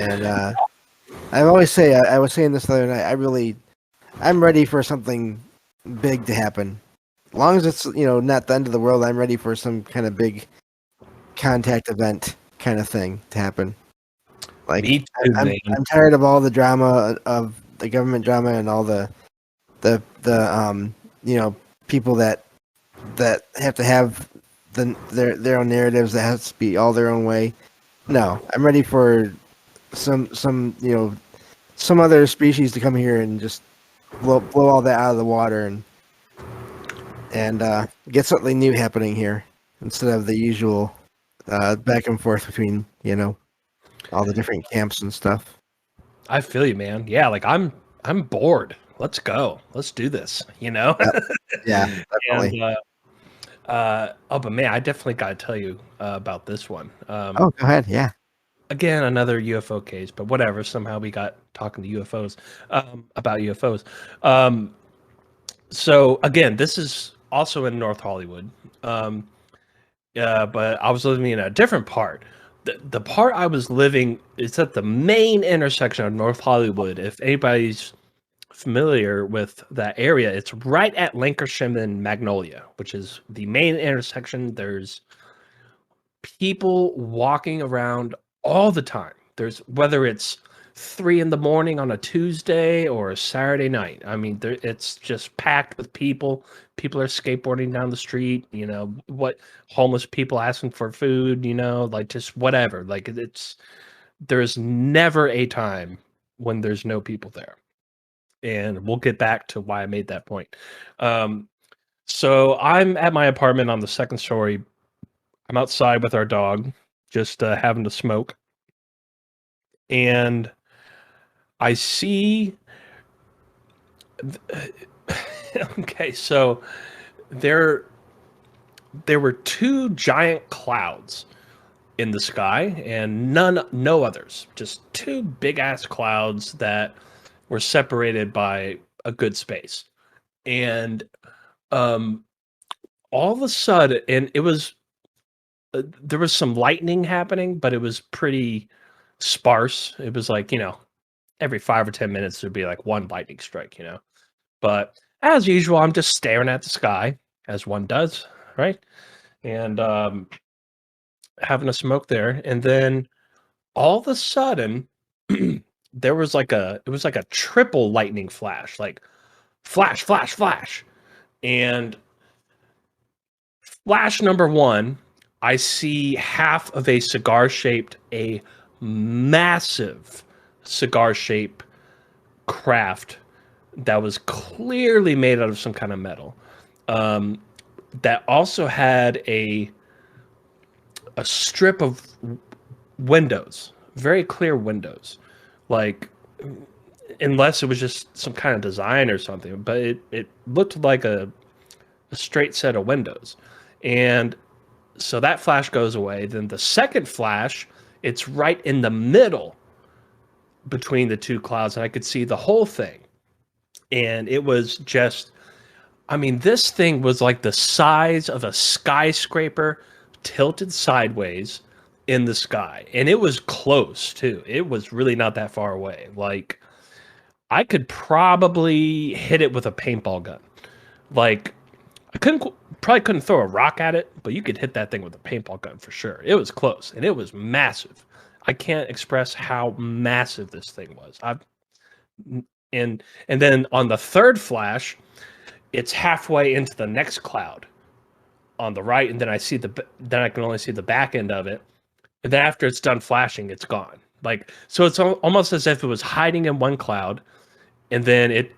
And I always say, I was saying this the other night, I'm ready for something big to happen. As long as it's, not the end of the world, I'm ready for some kind of big contact event kind of thing to happen. Like, Me too, man. I'm tired of all the drama of the government drama and all the people that have to have their own narratives that has to be all their own way. No, I'm ready for some other species to come here and just blow all that out of the water and get something new happening here instead of the usual back and forth between all the different camps and stuff. I feel you, man. Yeah, like I'm bored. Let's go. Let's do this. Yeah, definitely. And but man, I definitely got to tell you about this one. Oh, go ahead. Yeah. Again, another UFO case, but whatever. Somehow we got talking to UFOs about UFOs. So again, this is also in North Hollywood. But I was living in a different part. The part I was living is at the main intersection of North Hollywood. If anybody's familiar with that area, it's right at Lancashire and Magnolia, which is the main intersection. There's people walking around all the time. There's whether it's 3 a.m. on a Tuesday or a Saturday night. I mean, it's just packed with people. People are skateboarding down the street. What homeless people asking for food. Like just whatever. Like there's never a time when there's no people there. And we'll get back to why I made that point. So I'm at my apartment on the second story. I'm outside with our dog, just having to smoke. And I see. Okay, so there were 2 giant clouds in the sky, and no others. Just 2 big ass clouds that were separated by a good space. And all of a sudden, and it was there was some lightning happening, but it was pretty sparse. It was like, every 5 or 10 minutes there'd be like one lightning strike, But as usual, I'm just staring at the sky, as one does, right? And having a smoke there. And then all of a sudden, it was like a triple lightning flash, like flash, flash, flash. And flash number 1, I see half of a massive cigar shape craft that was clearly made out of some kind of metal. That also had a strip of windows, very clear windows, like unless it was just some kind of design or something, but it looked like a straight set of windows. And so that flash goes away. Then the second flash, it's right in the middle between the 2 clouds, and I could see the whole thing. And it was just, I mean, this thing was like the size of a skyscraper tilted sideways in the sky. And it was close too. It was really not that far away. Like I could probably hit it with a paintball gun. Like I probably couldn't throw a rock at it, but you could hit that thing with a paintball gun for sure. It was close and it was massive. I can't express how massive this thing was. And then on the third flash, it's halfway into the next cloud on the right, and then then I can only see the back end of it. And then after it's done flashing, it's gone. Like so, it's almost as if it was hiding in one cloud, and then it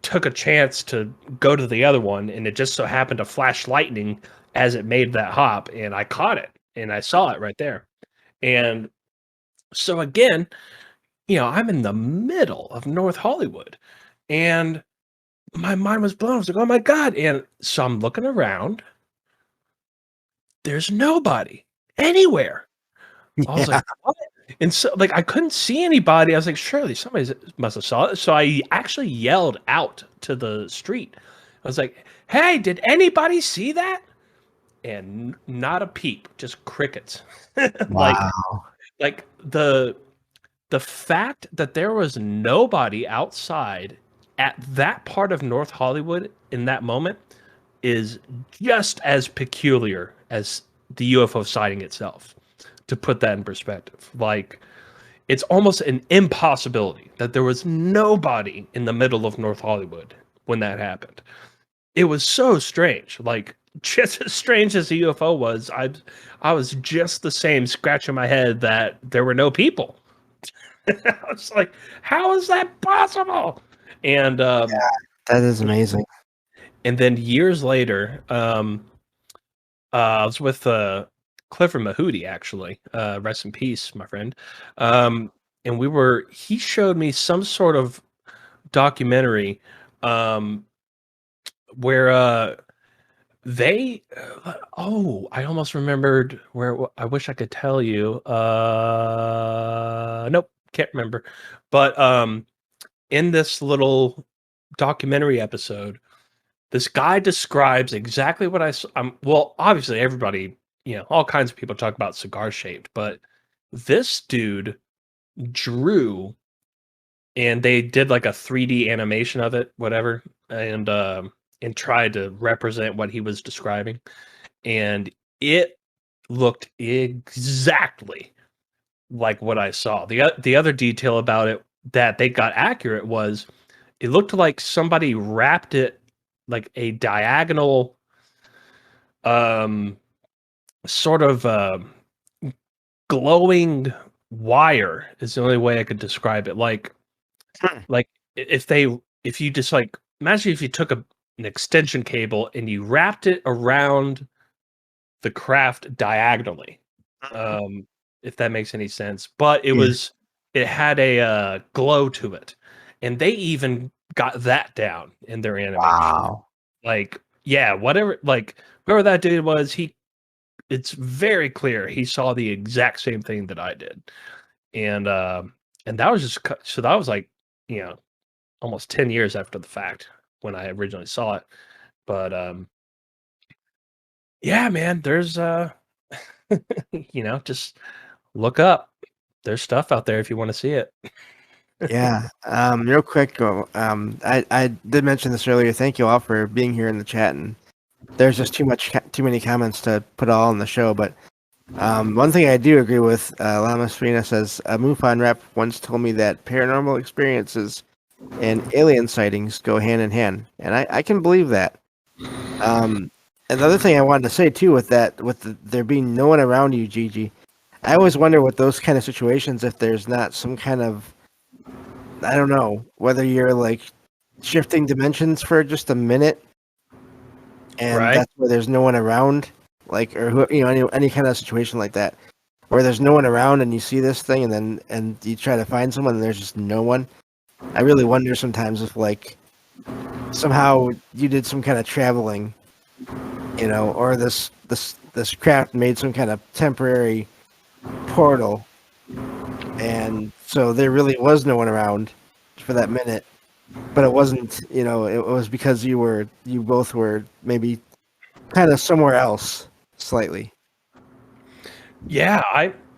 took a chance to go to the other one, and it just so happened to flash lightning as it made that hop, and I caught it, and I saw it right there. And so again, I'm in the middle of North Hollywood, and my mind was blown. I was like, "Oh my god!" And so I'm looking around. There's nobody anywhere. I was Yeah. like, "What?" And so, like, I couldn't see anybody. I was like, "Surely somebody must have saw it." So I actually yelled out to the street. I was like, "Hey, did anybody see that?" And not a peep, just crickets. like, Wow. like the fact that there was nobody outside at that part of North Hollywood in that moment is just as peculiar as the UFO sighting itself. To put that in perspective, like, it's almost an impossibility that there was nobody in the middle of North Hollywood when that happened. It was so strange, like, just as strange as the UFO was. I was just the same, scratching my head that there were no people. I was like, "How is that possible?" And That is amazing. and then years later, I was with Clifford Mahooty, actually. Rest in peace, my friend. And he showed me some sort of documentary um, where I almost remembered I wish I could tell you. Nope, can't remember. But in this little documentary episode, this guy describes exactly what I saw. Well, obviously, everybody, all kinds of people talk about cigar shaped, but this dude drew, and they did like a 3D animation of it, whatever, and tried to represent what he was describing, and it looked exactly like what I saw. The other detail about it that they got accurate was it looked like somebody wrapped it like a diagonal um sort of glowing wire is the only way I could describe it. Hmm. Like if you just like imagine if you took an extension cable and you wrapped it around the craft diagonally. Mhm. Um if that makes any sense. But Yeah. it had a glow to it. And they even got that down in their animation. Wow. Like, yeah, whatever, like whoever that dude was, it's very clear he saw the exact same thing that I did. And and that was so that was like, you know, almost 10 years after the fact when I originally saw it. But yeah, man, there's just look up. There's stuff out there if you want to see it. Yeah. Real quick, I did mention this earlier. Thank you all for being here in the chat, and there's just too many comments to put all in the show. But one thing I do agree with, Lama Serena says a MUFON rep once told me that paranormal experiences and alien sightings go hand in hand, and I can believe that. Um, Another thing I wanted to say too, with that, there being no one around you, Gigi, I always wonder with those kind of situations if there's not some kind of, I don't know, whether you're like shifting dimensions for just a minute, and Right? that's where there's no one around, like, or any kind of situation like that, where there's no one around and you see this thing, and you try to find someone and there's just no one. I really wonder sometimes if like somehow you did some kind of traveling, or this craft made some kind of temporary portal, and so there really was no one around for that minute. But it wasn't, it was because you both were maybe kind of somewhere else slightly. Yeah,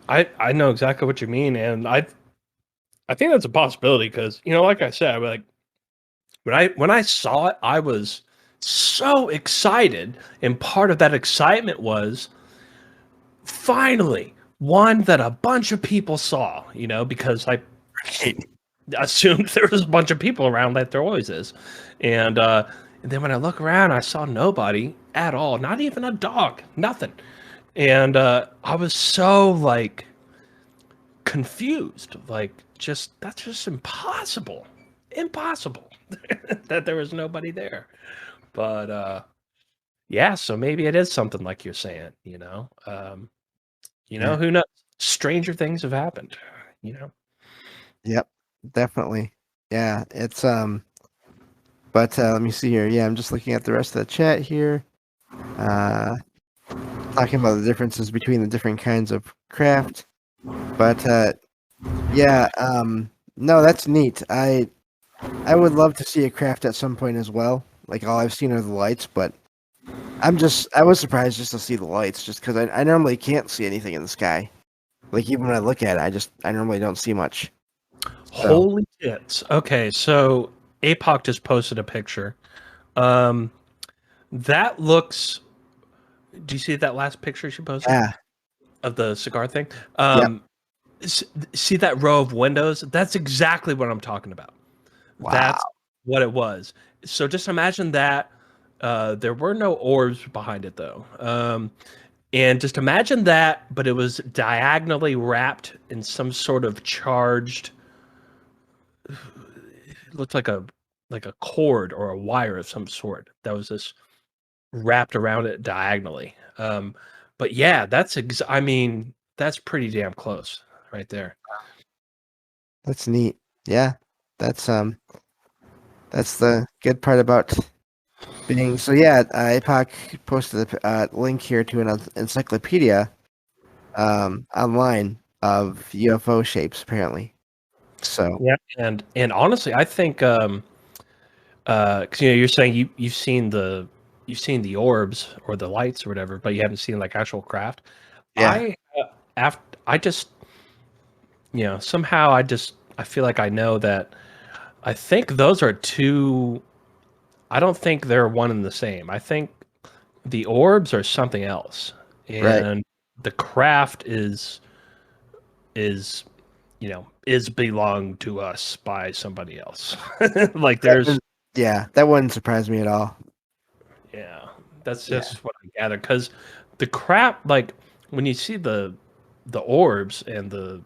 I know exactly what you mean, and I think that's a possibility because like I said, like when I saw it, I was so excited, and part of that excitement was finally one that a bunch of people saw. Because I Right. assumed there was a bunch of people around, like there always is, and then when I look around, I saw nobody at all, not even a dog, nothing, and I was so like confused, like just that's just impossible, impossible that there was nobody there. But yeah, so maybe it is something like you're saying, Yeah. who knows? Stranger things have happened, you know. Yep, definitely. Yeah, it's but let me see here. Yeah, I'm just looking at the rest of the chat here. Uh, talking about the differences between the different kinds of craft. But yeah, no, that's neat. I would love to see a craft at some point as well. Like all I've seen are the lights, but I was surprised just to see the lights, just because I normally can't see anything in the sky. Like even when I look at it, I normally don't see much. So Holy tits. Okay, so APOC just posted a picture. Um, that looks. Do you see that last picture she posted yeah, of the cigar thing? yep, S- See that row of windows? That's exactly what I'm talking about. That's wow, what it was. So just imagine that. There were no orbs behind it though. And just imagine that, but it was diagonally wrapped in some sort of charged. It looked like a cord or a wire of some sort that was just wrapped around it diagonally. But yeah, I mean, that's pretty damn close right there. that's neat. Yeah, that's the good part about being. So yeah, APOC posted a link here to an encyclopedia online of UFO shapes apparently. So Yeah, and honestly, I think 'cause, you're saying you've seen the orbs or the lights or whatever, but you haven't seen like actual craft. yeah, After I just somehow I feel like I know that I think those are two. I don't think they're one and the same. I think the orbs are something else, right. and the craft is is belong to us by somebody else. Like That there's wouldn't, yeah, that wouldn't surprise me at all. yeah, that's Yeah, just what I gather because the crap like when you see the orbs and the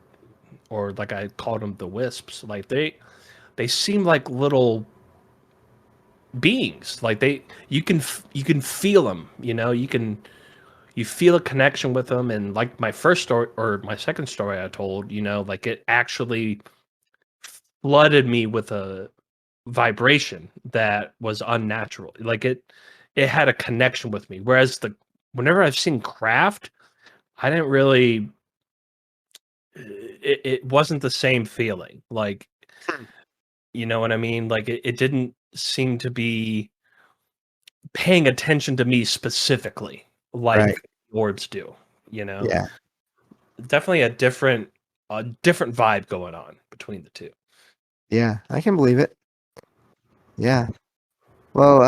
or like I called them the wisps, like they seem like little beings. Like you can feel them. You feel a connection with them, and like my first story or my second story I told, like it actually flooded me with a vibration that was unnatural. Like it had a connection with me. Whereas the whenever I've seen craft, I didn't really it wasn't the same feeling. Like, Hmm. you know what I mean? Like it didn't seem to be paying attention to me specifically right. like orbs do, you know? Yeah, Definitely a different vibe going on between the two. yeah, I can believe it. Yeah. Well,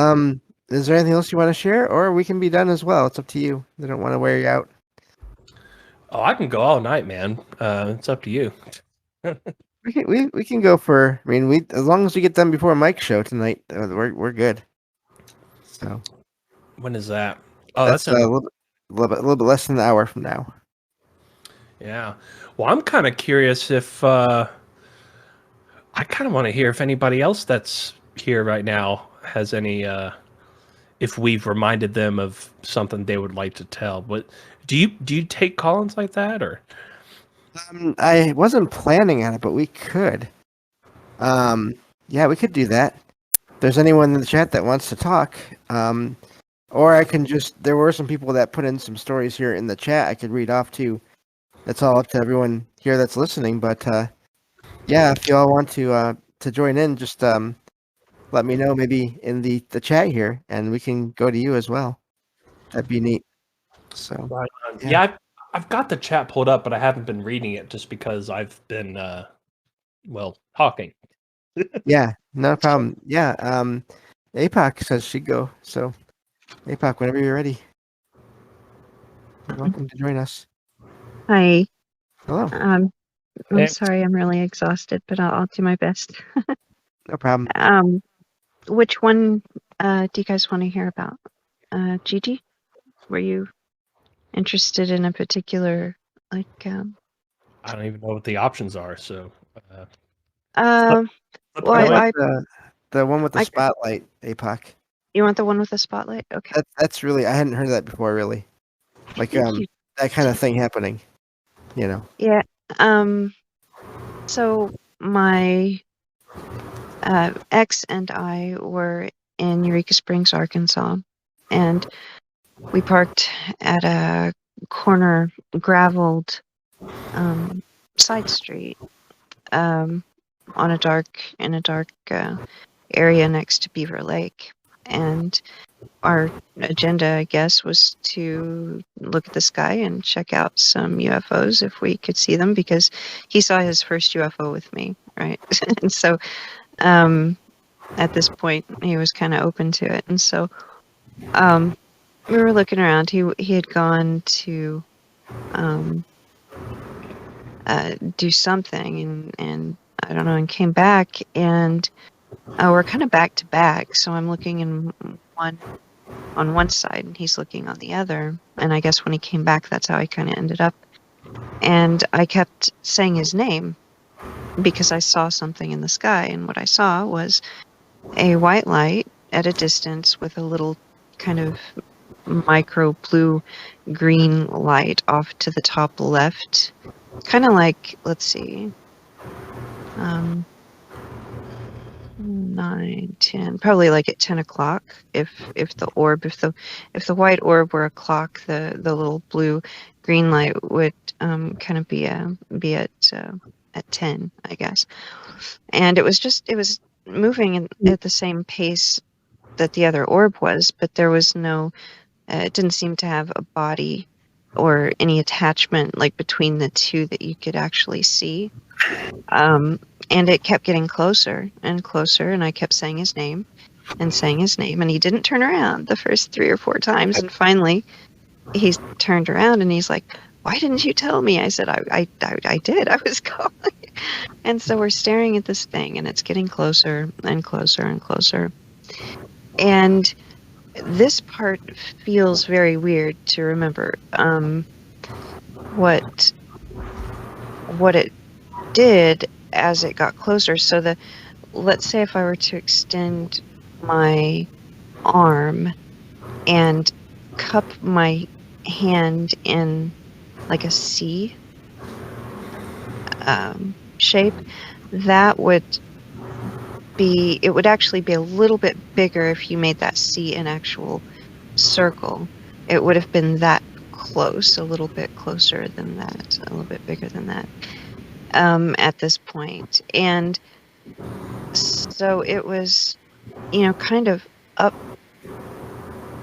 is there anything else you want to share, or we can be done as well? It's up to you. I don't want to wear you out. Oh, I can go all night, man. It's up to you. We can go for. I mean, we as long as we get done before Mike's show tonight, we're good. So When is that? Oh, that's that's in a little bit less than an hour from now. yeah. Well, I'm kind of curious if I kind of want to hear if anybody else that's here right now has any if we've reminded them of something they would like to tell. What do you take call-ins like that or I wasn't planning on it, but we could. Um, yeah, we could do that. If there's anyone in the chat that wants to talk, or I can just. There were some people that put in some stories here in the chat. I could read off too. That's all up to everyone here that's listening. But yeah, if you all want to join in, just let me know maybe in the chat here, and we can go to you as well. That'd be neat. So right on. yeah, Yeah, I've got the chat pulled up, but I haven't been reading it just because I've been well, talking. yeah, no problem. Yeah, APOC says she'd go. So APOC, whenever you're ready, you're welcome to join us. Hi. Hello, I'm sorry, I'm really exhausted, but I'll do my best. no problem. Which one do you guys want to hear about? Gigi, were you interested in a particular like? I don't even know what the options are, so Um, flip a well, How coin. about the one with the I spotlight, APOC? you want the one with the spotlight? Okay. That's really I hadn't heard of that before. Really, I like think you that kind of did. thing happening. You know. Yeah. So my ex and I were in Eureka Springs, Arkansas, and we parked at a corner graveled side street in a dark area next to Beaver Lake. And our agenda, I guess, was to look at the sky and check out some UFOs if we could see them, because he saw his first UFO with me, right? And so at this point, he was kind of open to it. And so we were looking around. He had gone to do something, and I don't know, and came back, and we're kind of back to back. So I'm looking on one side, and he's looking on the other. And I guess when he came back, that's how I kind of ended up. And I kept saying his name because I saw something in the sky, and what I saw was a white light at a distance with a little kind of micro blue green light off to the top left, kind of like, let's see, 9, 10, probably like at 10 o'clock. If the white orb were a clock, the little blue green light would kind of be at 10, I guess. And it was moving at the same pace that the other orb was, but there was no, it didn't seem to have a body or any attachment like between the two that you could actually see. And it kept getting closer and closer, and I kept saying his name, and he didn't turn around the first 3 or 4 times, and finally he's turned around and he's like, "Why didn't you tell me?" I said, I did, I was calling. And so we're staring at this thing, and it's getting closer and closer and closer. And this part feels very weird to remember. What it did as it got closer. So let's say if I were to extend my arm and cup my hand in like a C shape, it would actually be a little bit bigger if you made that C an actual circle. It would have been that close, a little bit closer than that, a little bit bigger than that at this point. And so it was, kind of up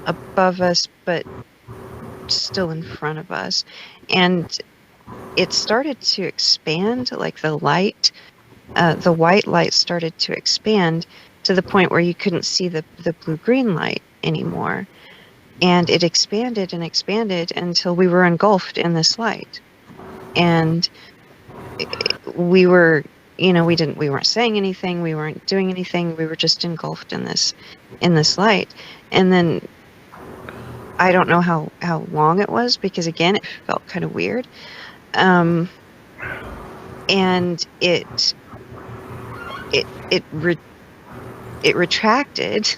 above us, but still in front of us. And it started to expand, like the light, the white light started to expand to the point where you couldn't see the blue-green light anymore. And it expanded and expanded until we were engulfed in this light. And we were, we weren't saying anything, we weren't doing anything, we were just engulfed in this light. And then I don't know how long it was, because again, it felt kind of weird. And it retracted.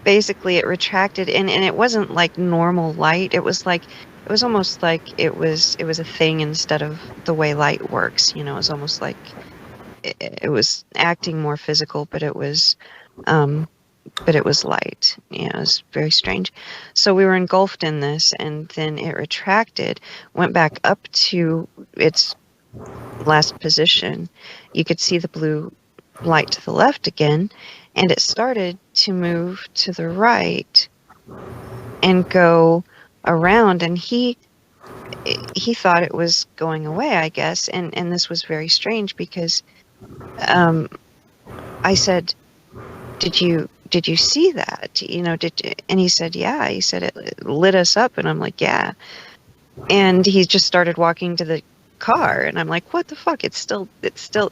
Basically it retracted, and it wasn't like normal light. It was almost like it was a thing instead of the way light works. It was almost like it was acting more physical, but it was light. It was very strange. So we were engulfed in this, and then it retracted, went back up to its last position. You could see the blue light to the left again, and it started to move to the right and go around, and he thought it was going away, I guess. And this was very strange, because I said, did you see that? And he said, yeah. He said it lit us up, and I'm like, yeah. And he just started walking to the car, and I'm like, what the fuck? It's still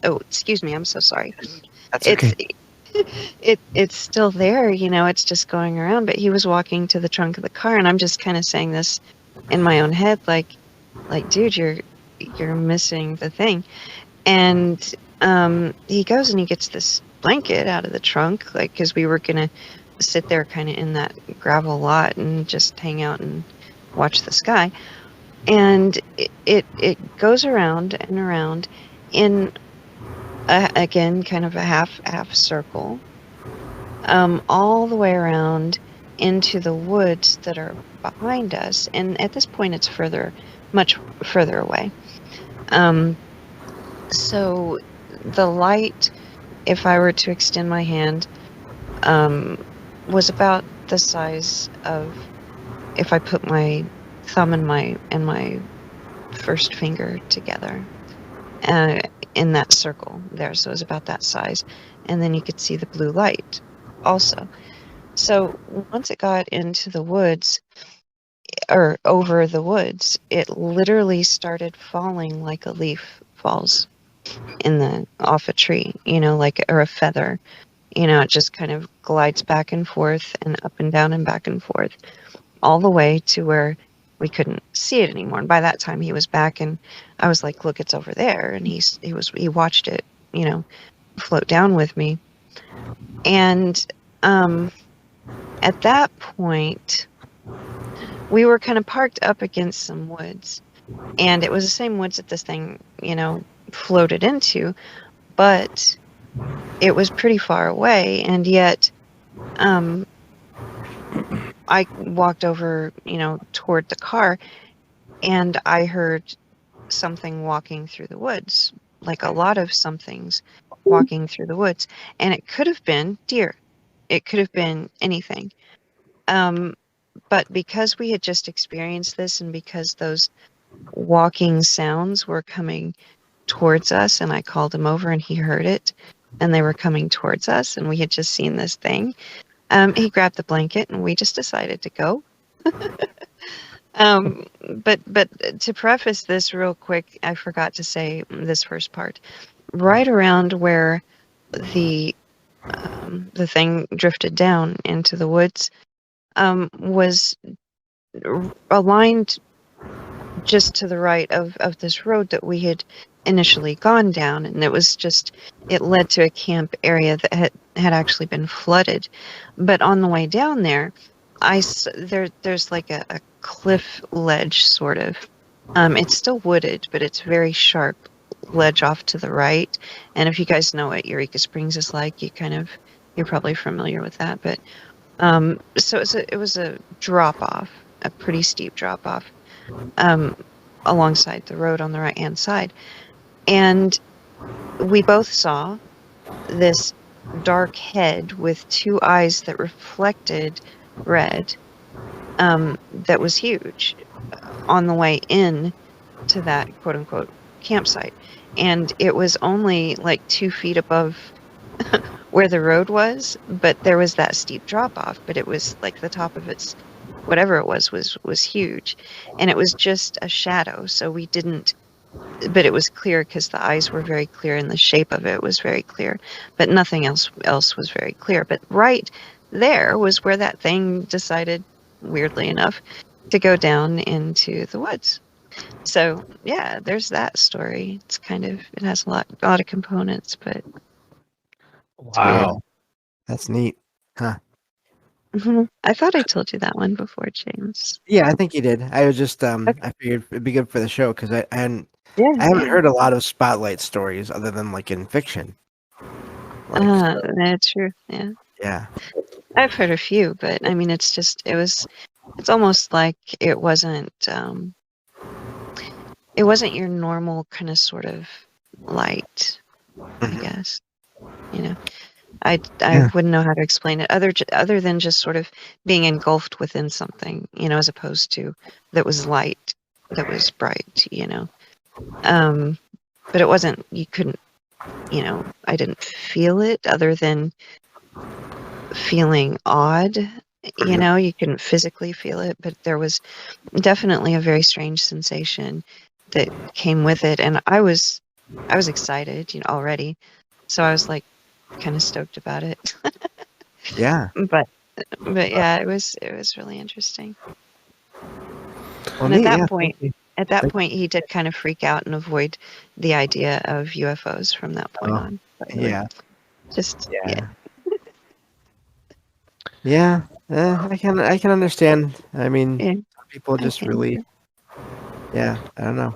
oh, excuse me, I'm so sorry. That's okay. It's still there, it's just going around. But he was walking to the trunk of the car, and I'm just kind of saying this in my own head, like dude, you're missing the thing. And he goes and he gets this blanket out of the trunk, like, because we were gonna sit there kind of in that gravel lot and just hang out and watch the sky. And it goes around and around. In again, kind of a half circle, all the way around into the woods that are behind us. And at this point, it's much further away. So the light, if I were to extend my hand, was about the size of if I put my thumb and my first finger together in that circle there. So it was about that size. And then you could see the blue light also. So once it got into the woods, or over the woods, it literally started falling like a leaf falls off a tree, or a feather. It just kind of glides back and forth and up and down and back and forth, all the way to where we couldn't see it anymore. And by that time he was back, and I was like, look, it's over there. And he watched it, float down with me. And at that point, we were kind of parked up against some woods, and it was the same woods that this thing, floated into, but it was pretty far away. And yet, I walked over, toward the car, and I heard something walking through the woods, like a lot of somethings walking through the woods. And it could have been deer. It could have been anything. But because we had just experienced this, and because those walking sounds were coming towards us, and I called him over and he heard it, and they were coming towards us, and we had just seen this thing, he grabbed the blanket and we just decided to go. But to preface this real quick, I forgot to say this first part. Right around where the thing drifted down into the woods, was aligned just to the right of this road that we had initially gone down, and it led to a camp area that had actually been flooded. But on the way down there, there's like a cliff ledge, sort of. It's still wooded, but it's very sharp ledge off to the right. And if you guys know what Eureka Springs is like, you're probably familiar with that. But so it was a drop off, a pretty steep drop off, alongside the road on the right hand side. And we both saw this dark head with two eyes that reflected red, that was huge, on the way in to that quote unquote campsite. And it was only like 2 feet above where the road was, but there was that steep drop off, but it was like the top of its, whatever it was huge. And it was just a shadow. So we didn't, but it was clear because the eyes were very clear and the shape of it was very clear, but nothing else was very clear. But right there was where that thing decided, weirdly enough, to go down into the woods. So yeah, there's that story. It has a lot of components, but Wow. That's neat. Huh. I thought I told you that one before, James. Yeah, I think you did. I was just I figured it'd be good for the show because I haven't heard a lot of spotlight stories other than like in fiction. That's true. Yeah. Yeah. I've heard a few, but I mean, it's almost like it wasn't your normal kind of sort of light, I guess. I wouldn't know how to explain it other than just sort of being engulfed within something, as opposed to that was light, that was bright, but it wasn't, you couldn't, I didn't feel it other than feeling odd, you couldn't physically feel it, but there was definitely a very strange sensation that came with it. And I was excited, already. So I was like kind of stoked about it. Yeah. But yeah, it was really interesting. Well, and at that point, he did kind of freak out and avoid the idea of UFOs from that point on. Yeah. Yeah. Yeah. I can understand. I mean, people just really. Yeah, I don't know.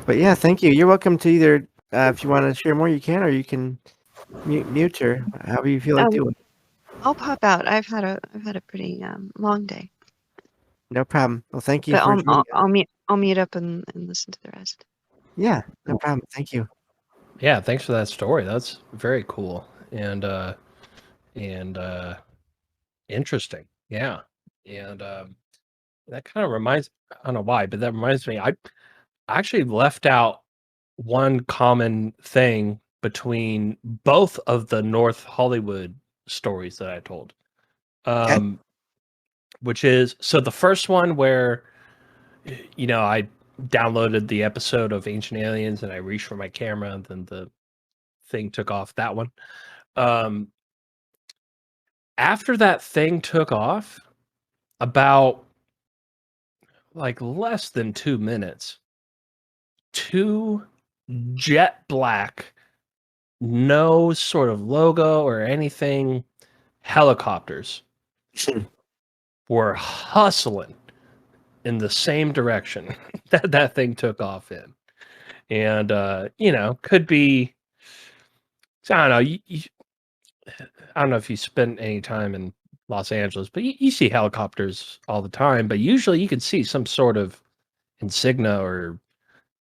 But yeah, thank you. You're welcome to either If you want to share more, you can, or you can mute her, however you feel like doing. I'll pop out. I've had a pretty long day. No problem. Well, thank you But for joining us. I'll mute up and listen to the rest. Yeah, no problem. Thank you. Yeah, thanks for that story. That's very cool and interesting. Yeah, and that kind of reminds. I don't know why, but that reminds me. I actually left out one common thing between both of the North Hollywood stories that I told. Okay. Which is so the first one where I downloaded the episode of Ancient Aliens and I reached for my camera and then the thing took off. That one. After that thing took off, about like less than 2 minutes, two jet black, no sort of logo or anything, helicopters were hustling in the same direction that thing took off in. And, could be, I don't know, I don't know if you spent any time in Los Angeles, but you see helicopters all the time, but usually you can see some sort of insignia or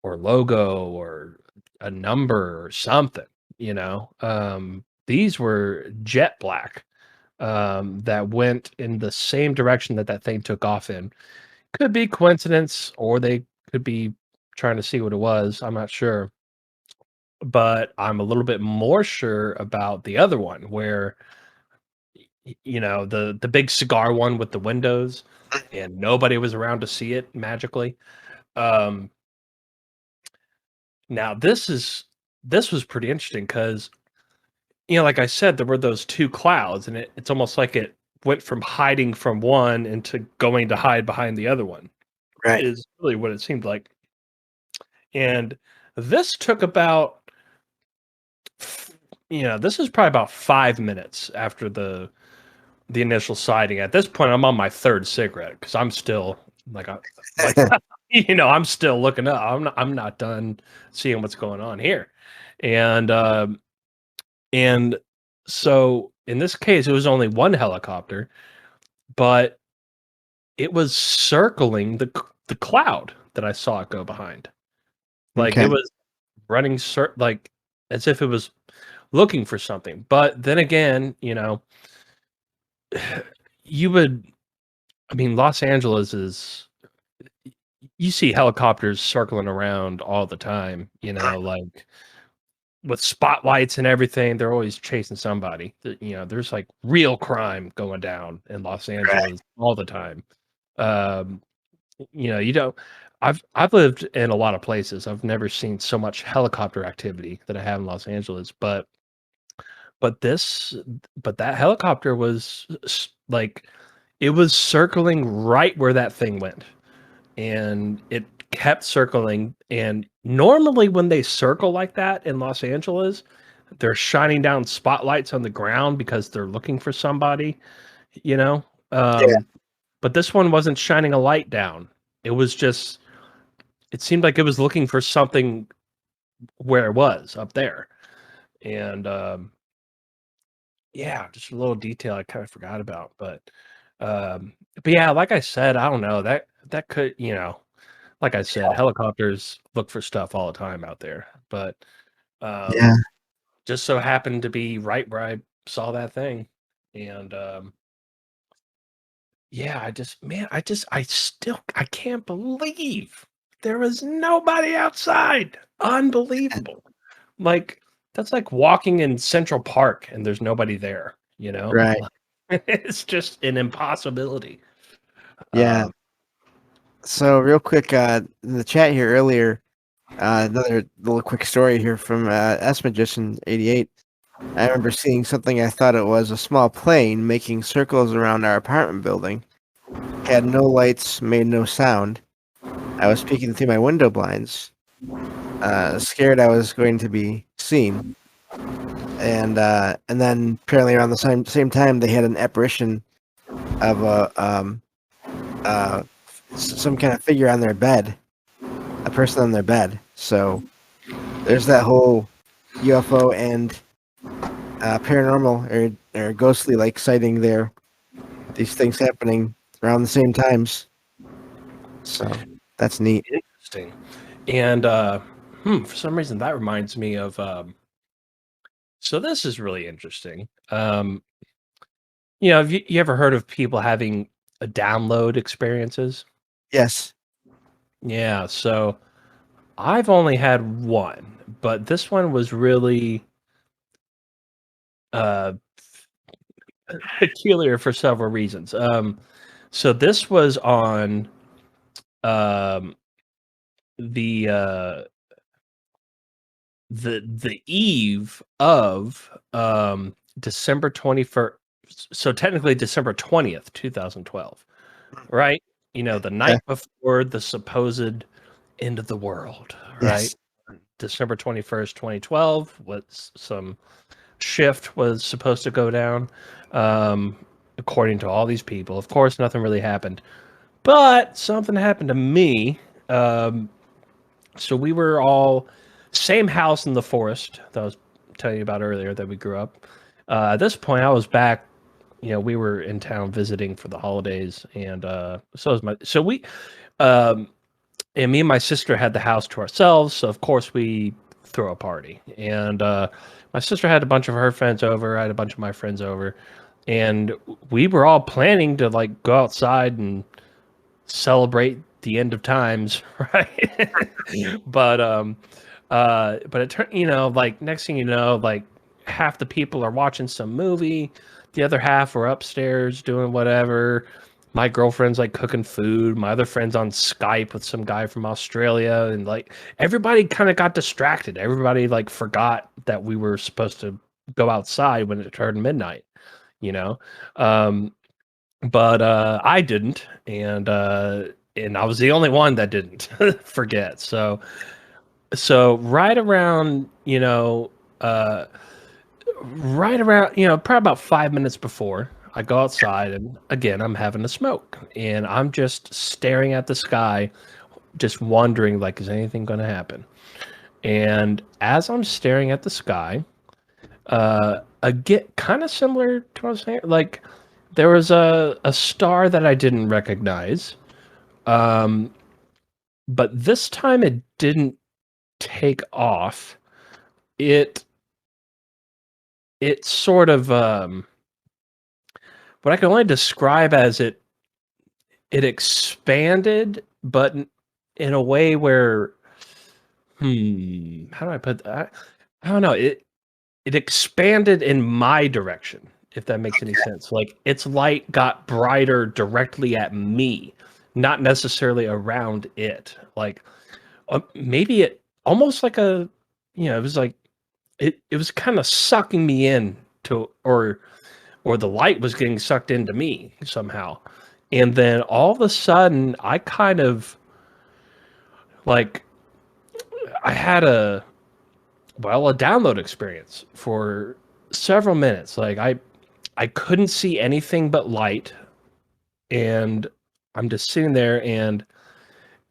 logo or a number or something, these were jet black that went in the same direction that thing took off in. Could be coincidence, or they could be trying to see what it was. I'm not sure, but I'm a little bit more sure about the other one where the big cigar one with the windows and nobody was around to see it magically. Now this was pretty interesting because like I said, there were those two clouds and it's almost like it went from hiding from one into going to hide behind the other one. Right. Is really what it seemed like. And this took about this is probably about 5 minutes after the initial sighting. At this point, I'm on my third cigarette because I'm still I'm still looking up. I'm not done seeing what's going on here, and so in this case, it was only one helicopter, but it was circling the cloud that I saw it go behind. Like Okay. it was running like as if it was looking for something. But then again, you would, I mean, Los Angeles is, you see helicopters circling around all the time, like with spotlights and everything. They're always chasing somebody. There's like real crime going down in Los Angeles all the time. You don't. I've lived in a lot of places. I've never seen so much helicopter activity that I have in Los Angeles, but that helicopter was like it was circling right where that thing went, and it kept circling. And normally when they circle like that in Los Angeles, they're shining down spotlights on the ground because they're looking for somebody, but this one wasn't shining a light down. It was just, it seemed like it was looking for something where it was up there. And yeah, just a little detail I kind of forgot about, but yeah, like I said, I don't know, that could, like I said, helicopters look for stuff all the time out there, but Yeah. just so happened to be right where I saw that thing. And yeah, I can't believe there was nobody outside. Unbelievable. Like, that's like walking in Central Park and there's nobody there, Right. It's just an impossibility. Yeah. So real quick, in the chat here earlier, another little quick story here from S Magician 88. I remember seeing something I thought it was a small plane making circles around our apartment building. Had no lights, made no sound. I was peeking through my window blinds, scared I was going to be seen. And then apparently around the same time they had an apparition of some kind of figure on their bed, a person on their bed. So there's that whole UFO and paranormal or ghostly like sighting there. These things happening around the same times. So that's neat. Interesting. And for some reason that reminds me of so this is really interesting. Have you ever heard of people having a download experiences? Yes. Yeah, so I've only had one, but this one was really uh peculiar for several reasons. So this was on um the the eve of December 21st, so technically December 20th, 2012, right? The night before the supposed end of the world, right? Yes. December 21st, 2012, what some shift was supposed to go down, according to all these people. Of course, nothing really happened, but something happened to me. So we were all same house in the forest that I was telling you about earlier that we grew up. At this point, I was back. We were in town visiting for the holidays, and and me and my sister had the house to ourselves. So of course we throw a party, and my sister had a bunch of her friends over. I had a bunch of my friends over, and we were all planning to like go outside and celebrate the end of times, right? but it turned, like next thing you know, like half the people are watching some movie, the other half are upstairs doing whatever. My girlfriend's like cooking food, my other friend's on Skype with some guy from Australia, and like everybody kind of got distracted. Everybody like forgot that we were supposed to go outside when it turned midnight, you know. But I didn't, and I was the only one that didn't forget. So right around, probably about 5 minutes before I go outside, and again, I'm having a smoke, and I'm just staring at the sky, just wondering, like, is anything going to happen? And as I'm staring at the sky, again, kind of similar to what I was saying, like, there was a star that I didn't recognize, but this time it didn't take off. It sort of what I can only describe as it expanded, but in a way where how do I put that? I don't know. It expanded in my direction, if that makes any sense. Like its light got brighter directly at me, not necessarily around it. Like maybe it almost like it was like it was kind of sucking me in to, or the light was getting sucked into me somehow. And then all of a sudden I kind of like I had a download experience for several minutes. Like I couldn't see anything but light, and I'm just sitting there, and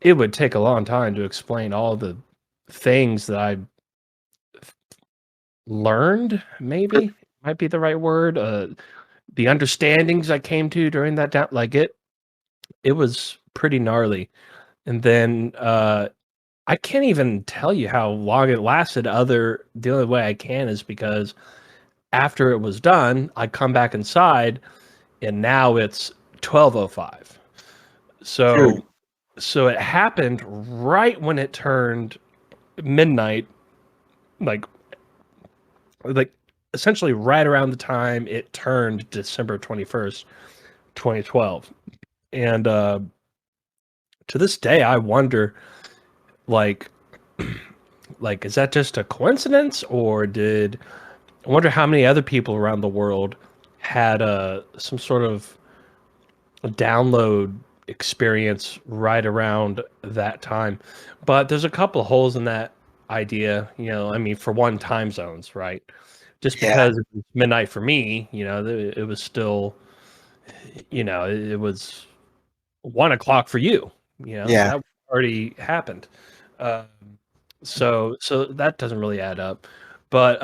it would take a long time to explain all the things that I learned, maybe might be the right word. The understandings I came to during that down, like it was pretty gnarly. And then I can't even tell you how long it lasted. The only way I can is because after it was done, I come back inside, and now it's 12:05. So so it happened right when it turned midnight, like essentially right around the time it turned December 21st, 2012. And to this day I wonder, like like is that just a coincidence, or I wonder how many other people around the world had some sort of download experience right around that time. But there's a couple of holes in that idea, I mean, for one, time zones, right? Just because it was midnight for me, it was still, it was 1 o'clock for you, Yeah. that already happened. So that doesn't really add up. But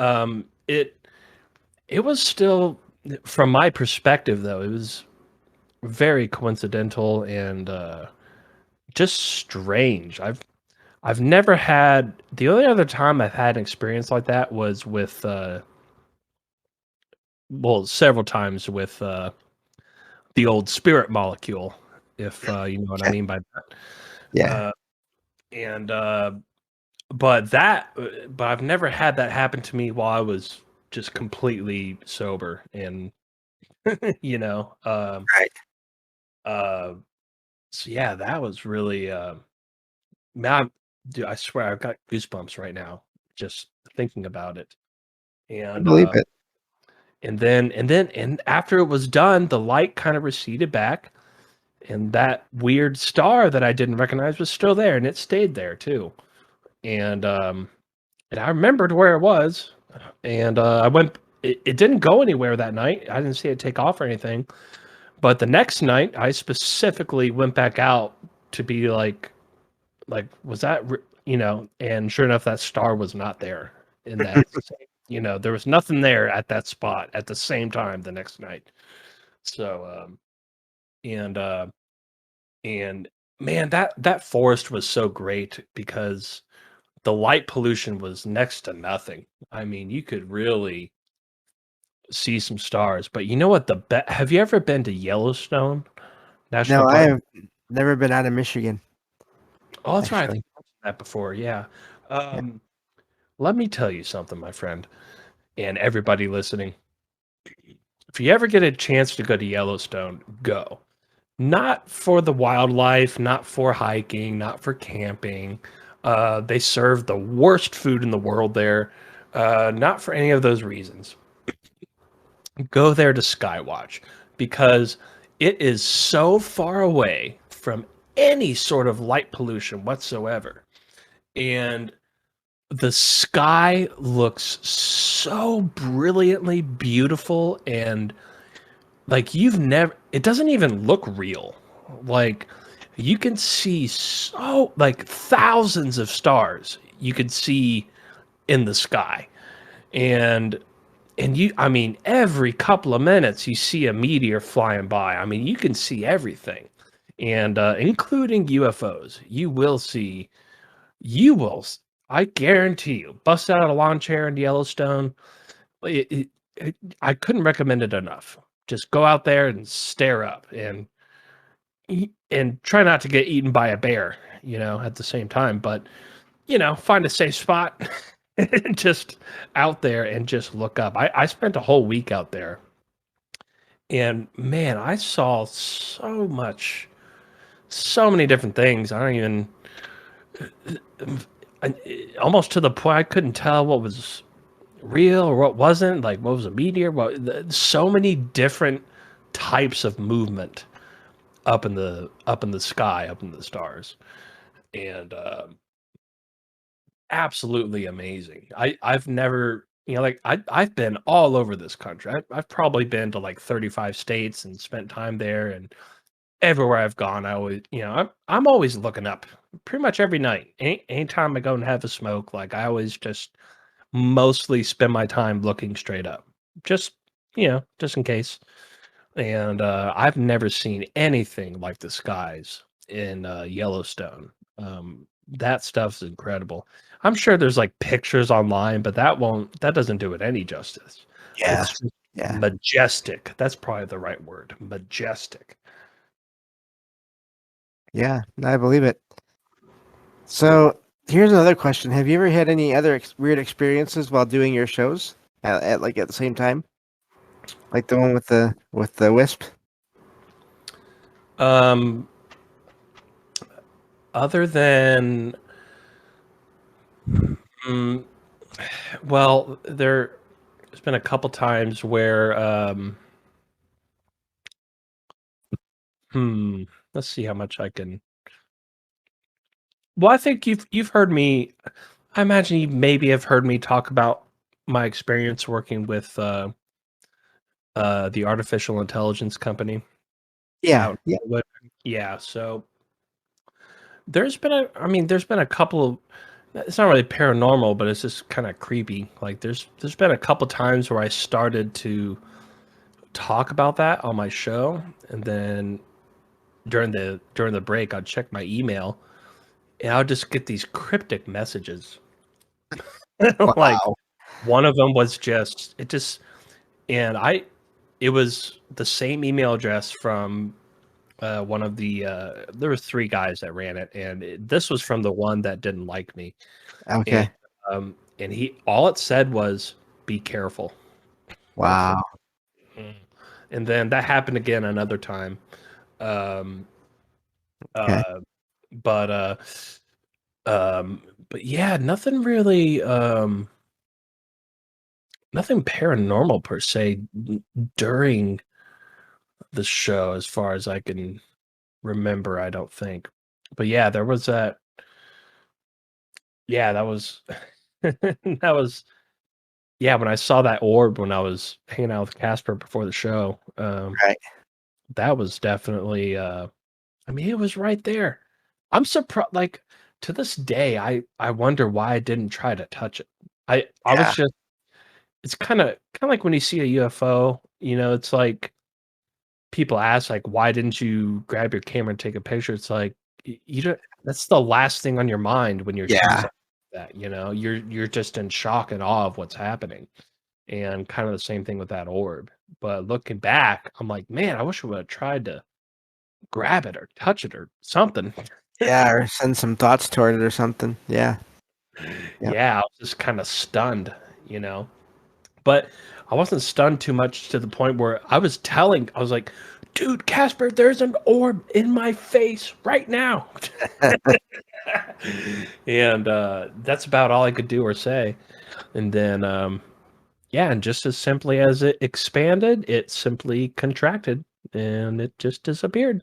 it was still, from my perspective though, it was very coincidental and just strange. I've never had, the only other time I've had an experience like that was with well, several times with the old spirit molecule, if you know what I mean by that. Yeah. Uh, and but I've never had that happen to me while I was just completely sober, and you know, Right. uh, so yeah, that was really man, dude, I swear I've got goosebumps right now just thinking about it. I And believe it. and after it was done, the light kind of receded back, and that weird star that I didn't recognize was still there, and it stayed there too. And and I remembered where it was, and I went. It didn't go anywhere that night. I didn't see it take off or anything. But the next night, I specifically went back out to be like, was that you know? And sure enough, that star was not there in that. You know, there was nothing there at that spot at the same time the next night. So and and man, that forest was so great because the light pollution was next to nothing. I mean, you could really see some stars. But you know what? Have you ever been to Yellowstone National No, I Park? have never been out of Michigan. Oh, that's right. I Actually. think you mentioned that before. Yeah. Yeah. Let me tell you something, my friend, and everybody listening. If you ever get a chance to go to Yellowstone, go. Not for the wildlife, not for hiking, not for camping. They serve the worst food in the world there. Not for any of those reasons. Go there to Skywatch because it is so far away from any sort of light pollution whatsoever. And the sky looks so brilliantly beautiful, and like you've never, it doesn't even look real. Like you can see so like thousands of stars you could see in the sky. And I mean, every couple of minutes you see a meteor flying by. I mean, you can see everything, and including UFOs. You will, I guarantee you, bust out a lawn chair in Yellowstone. It, it, I couldn't recommend it enough. Just go out there and stare up, and try not to get eaten by a bear, you know, at the same time. But you know, find a safe spot and just out there and just look up. I spent a whole week out there, and man, I saw so many different things. I don't even, almost to the point I couldn't tell what was real or what wasn't. Like, what was a meteor? So many different types of movement up in the sky, up in the stars, and absolutely amazing. I've never, you know, like I've been all over this country. I've probably been to like 35 states and spent time there, and everywhere I've gone, I always, you know, I'm always looking up pretty much every night. Anytime I go and have a smoke, like I always just mostly spend my time looking straight up, just you know, just in case. And I've never seen anything like the skies in Yellowstone. That stuff's incredible. I'm sure there's like pictures online, but that doesn't do it any justice. Yeah. It's just Yeah. majestic. That's probably the right word. Majestic. Yeah. I believe it. So here's another question: have you ever had any other weird experiences while doing your shows at like at the same time, like the one with the wisp? Um, Other than, mm, well, there's been a couple times where, hmm, let's see how much I can. Well, I think you've heard me. I imagine you maybe have heard me talk about my experience working with the artificial intelligence company Yeah. out. Yeah. Yeah, so there's been a, I mean, there's been a couple of it's not really paranormal, but it's just kind of creepy. Like there's been a couple times where I started to talk about that on my show, and then during the break, I'd check my email, and I'll just get these cryptic messages. Like Wow. one of them was just it just and it was the same email address from one of the there were three guys that ran it, and this was from the one that didn't like me, and Okay. and he all it said was be careful. Wow. Mm. And then that happened again another time. Um, Okay. uh, but uh, but yeah, nothing really nothing paranormal per se during the show as far as I can remember, I don't think. But yeah, there was that. Yeah, that was that was yeah, when I saw that orb when I was hanging out with Casper before the show, Right. that was definitely I mean, it was right there. I'm surprised like to this day I wonder why I didn't try to touch it. I was Yeah. just it's kind of like when you see a UFO, you know, it's like people ask like why didn't you grab your camera and take a picture? It's like you don't that's the last thing on your mind when you're seeing Yeah. something like that, you know. You're just in shock and awe of what's happening. And kind of the same thing with that orb. But looking back, I'm like, man, I wish I would have tried to grab it or touch it or something. Yeah. Or send some thoughts toward it or something. Yeah. Yep. Yeah, I was just kind of stunned, you know. But I wasn't stunned too much to the point where I was like, dude, Casper, there's an orb in my face right now. And that's about all I could do or say. And then, yeah, and just as simply as it expanded, it simply contracted and it just disappeared.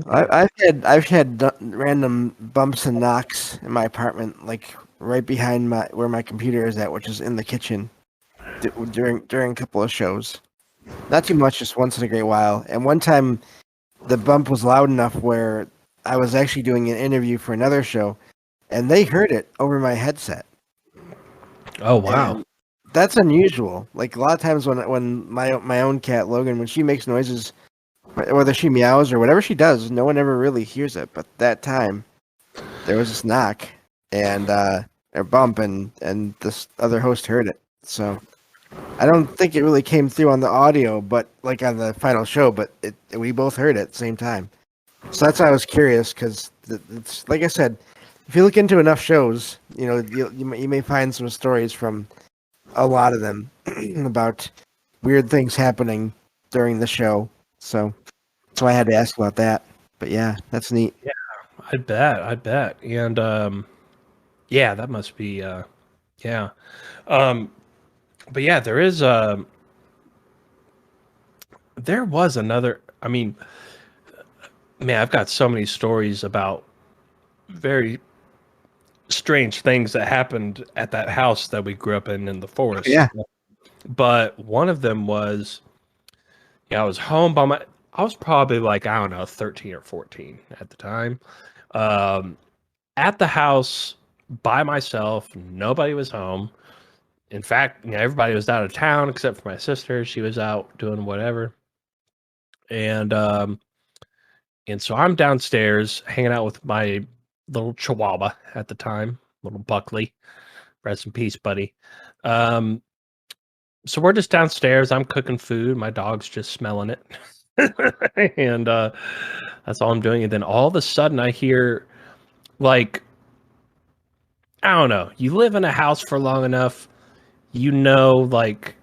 I've had random bumps and knocks in my apartment, like right behind where my computer is at, which is in the kitchen, during a couple of shows. Not too much, just once in a great while. And one time, the bump was loud enough where I was actually doing an interview for another show, and they heard it over my headset. Oh, wow. And that's unusual. Like a lot of times when my own cat Logan, when she makes noises, whether she meows or whatever she does, no one ever really hears it. But that time, there was this knock and or bump, and this other host heard it. So I don't think it really came through on the audio, but like on the final show. But we both heard it at the same time. So that's why I was curious because it's like I said, if you look into enough shows, you know you may find some stories from a lot of them about weird things happening during the show. So that's why I had to ask about that. But yeah, that's neat. I bet. And yeah, that must be yeah. Um but yeah, there was another I mean, man, I've got so many stories about very strange things that happened at that house that we grew up in the forest. Yeah. But one of them was yeah, I was home by my I was probably like, I don't know, 13 or 14 at the time. Um at the house by myself, nobody was home. In fact, you know, everybody was out of town except for my sister. She was out doing whatever. And so I'm downstairs hanging out with my little chihuahua at the time, little Buckley. Rest in peace, buddy. Um, so we're just downstairs. I'm cooking food. My dog's just smelling it. And that's all I'm doing. And then all of a sudden I hear like I don't know, you live in a house for long enough, you know, like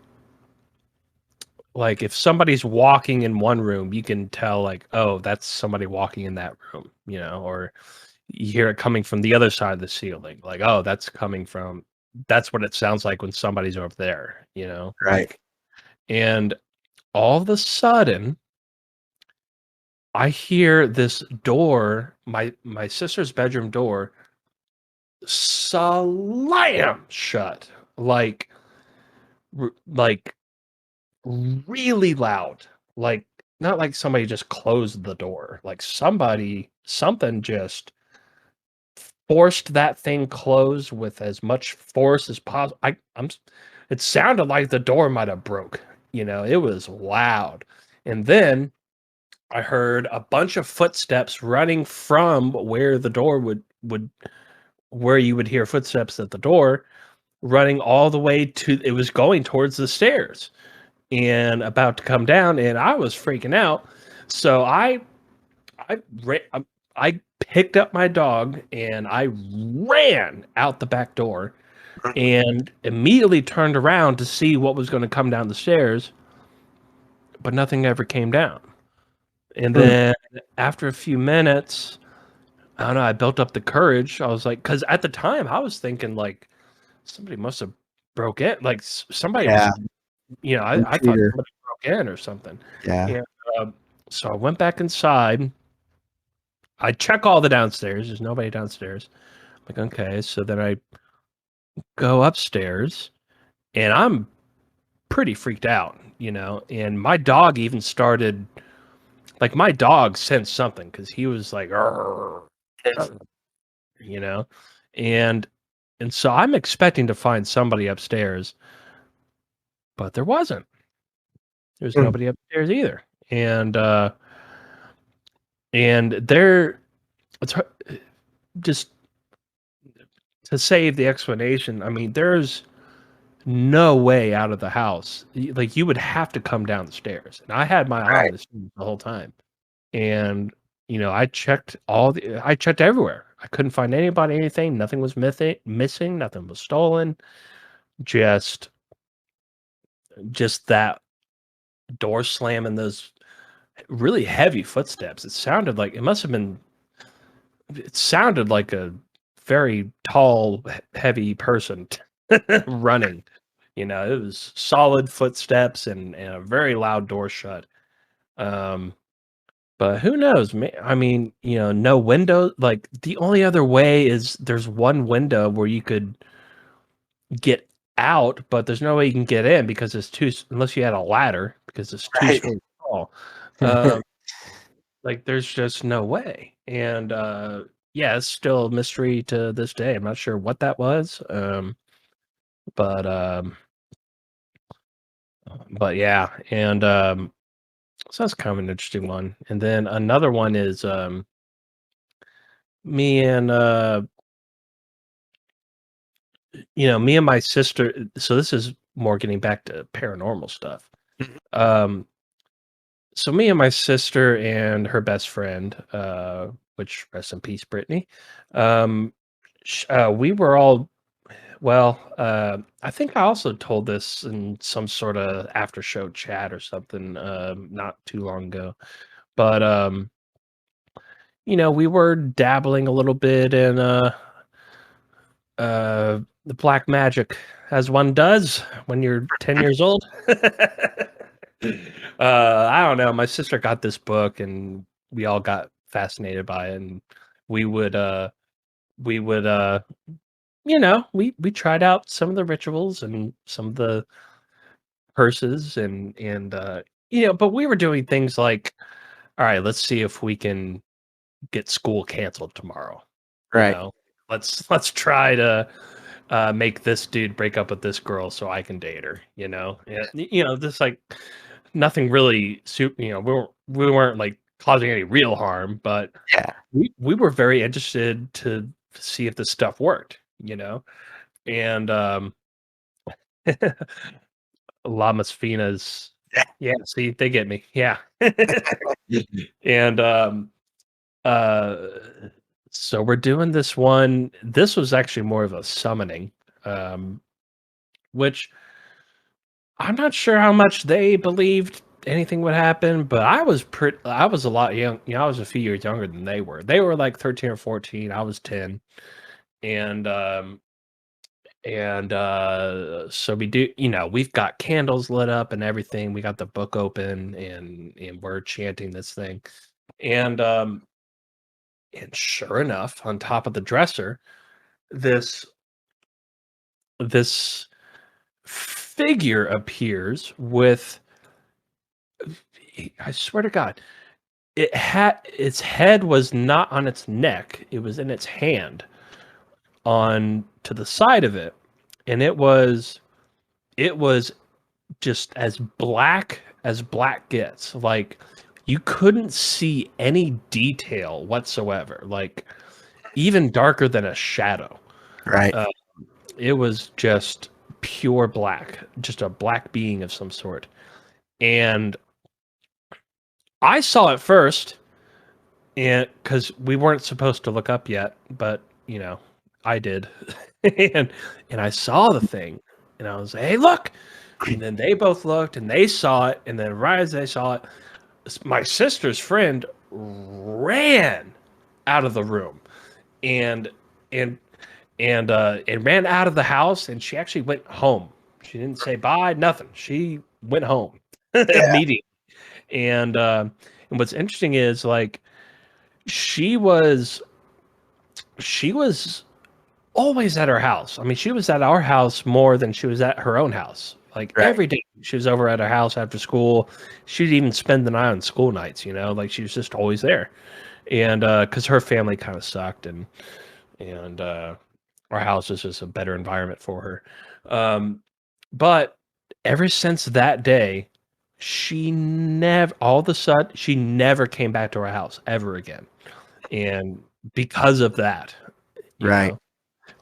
if somebody's walking in one room, you can tell like, oh, that's somebody walking in that room, you know, or you hear it coming from the other side of the ceiling, like, oh, that's what it sounds like when somebody's over there, you know, Right. like, and all of a sudden, I hear this door, my sister's bedroom door, slam shut, like really loud, like not like somebody just closed the door, like something just forced that thing closed with as much force as possible. It sounded like the door might have broke. It was loud. And then I heard a bunch of footsteps running from where the door would where you would hear footsteps at the door, running all the way to, it was going towards the stairs and about to come down, and I was freaking out. So I picked up my dog and I ran out the back door and immediately turned around to see what was going to come down the stairs, but nothing ever came down. And then after a few minutes, I don't know, I built up the courage. I was like, because at the time I was thinking like somebody must have broke in, like somebody was, I thought somebody broke in or something. Yeah. And so I went back inside. I check all the downstairs. There's nobody downstairs. I'm like, okay. So then I go upstairs and I'm pretty freaked out, and my dog even started, like my dog sensed something because he was like, "Arr," and so I'm expecting to find somebody upstairs, but there wasn't. There's nobody upstairs either. And there, it's just to save the explanation. I mean, there's no way out of the house. Like you would have to come down the stairs, and I had my eye on the stairs the whole time. And I checked everywhere. I couldn't find anybody, anything. Nothing was missing. Nothing was stolen. Just that door slam and those really heavy footsteps. It sounded like a very tall, heavy person running. It was solid footsteps and a very loud door shut. But who knows? I mean, no window. Like the only other way is there's one window where you could get out, but there's no way you can get in because it's unless you had a ladder because it's too stories tall. Like there's just no way. And yeah, it's still a mystery to this day. I'm not sure what that was. But yeah, and so that's kind of an interesting one. And then another one is me and me and my sister. So this is more getting back to paranormal stuff. So me and my sister and her best friend, which rest in peace, Brittany. We were all, well, I think I also told this in some sort of after show chat or something, not too long ago. But we were dabbling a little bit in the black magic, as one does when you're 10 years old. I don't know. My sister got this book, and we all got fascinated by it, and we would we tried out some of the rituals and some of the curses and but we were doing things like, all right, let's see if we can get school canceled tomorrow. Right. Let's try to make this dude break up with this girl so I can date her. This like nothing really. We weren't like causing any real harm, but Yeah. we were very interested to see if this stuff worked. And Lamas Finas. Yeah, see, they get me. Yeah. And so we're doing this one. This was actually more of a summoning, which I'm not sure how much they believed anything would happen, but I was a lot young. I was a few years younger than they were. They were like 13 or 14. I was 10. And so we do, we've got candles lit up and everything. We got the book open and we're chanting this thing. And sure enough, on top of the dresser, this figure appears with, I swear to God, its head was not on its neck, it was in its hand, on to the side of it, and it was just as black gets. Like you couldn't see any detail whatsoever. Like even darker than a shadow. Right. It was just pure black, just a black being of some sort. And I saw it first, and because we weren't supposed to look up yet, but I did, and I saw the thing, and I was like, "Hey, look!" And then they both looked, and they saw it, and then right as they saw it, my sister's friend ran out of the room, and and and ran out of the house, and she actually went home. She didn't say bye, nothing. She went home immediately. And what's interesting is like she was always at her house. I mean, she was at our house more than she was at her own house. Like Right. every day she was over at her house after school. She'd even spend the night on school nights, like she was just always there. And because her family kind of sucked, and our house was just a better environment for her. But ever since that day, she never, all of a sudden, she never came back to our house ever again. And because of that, you Right. know,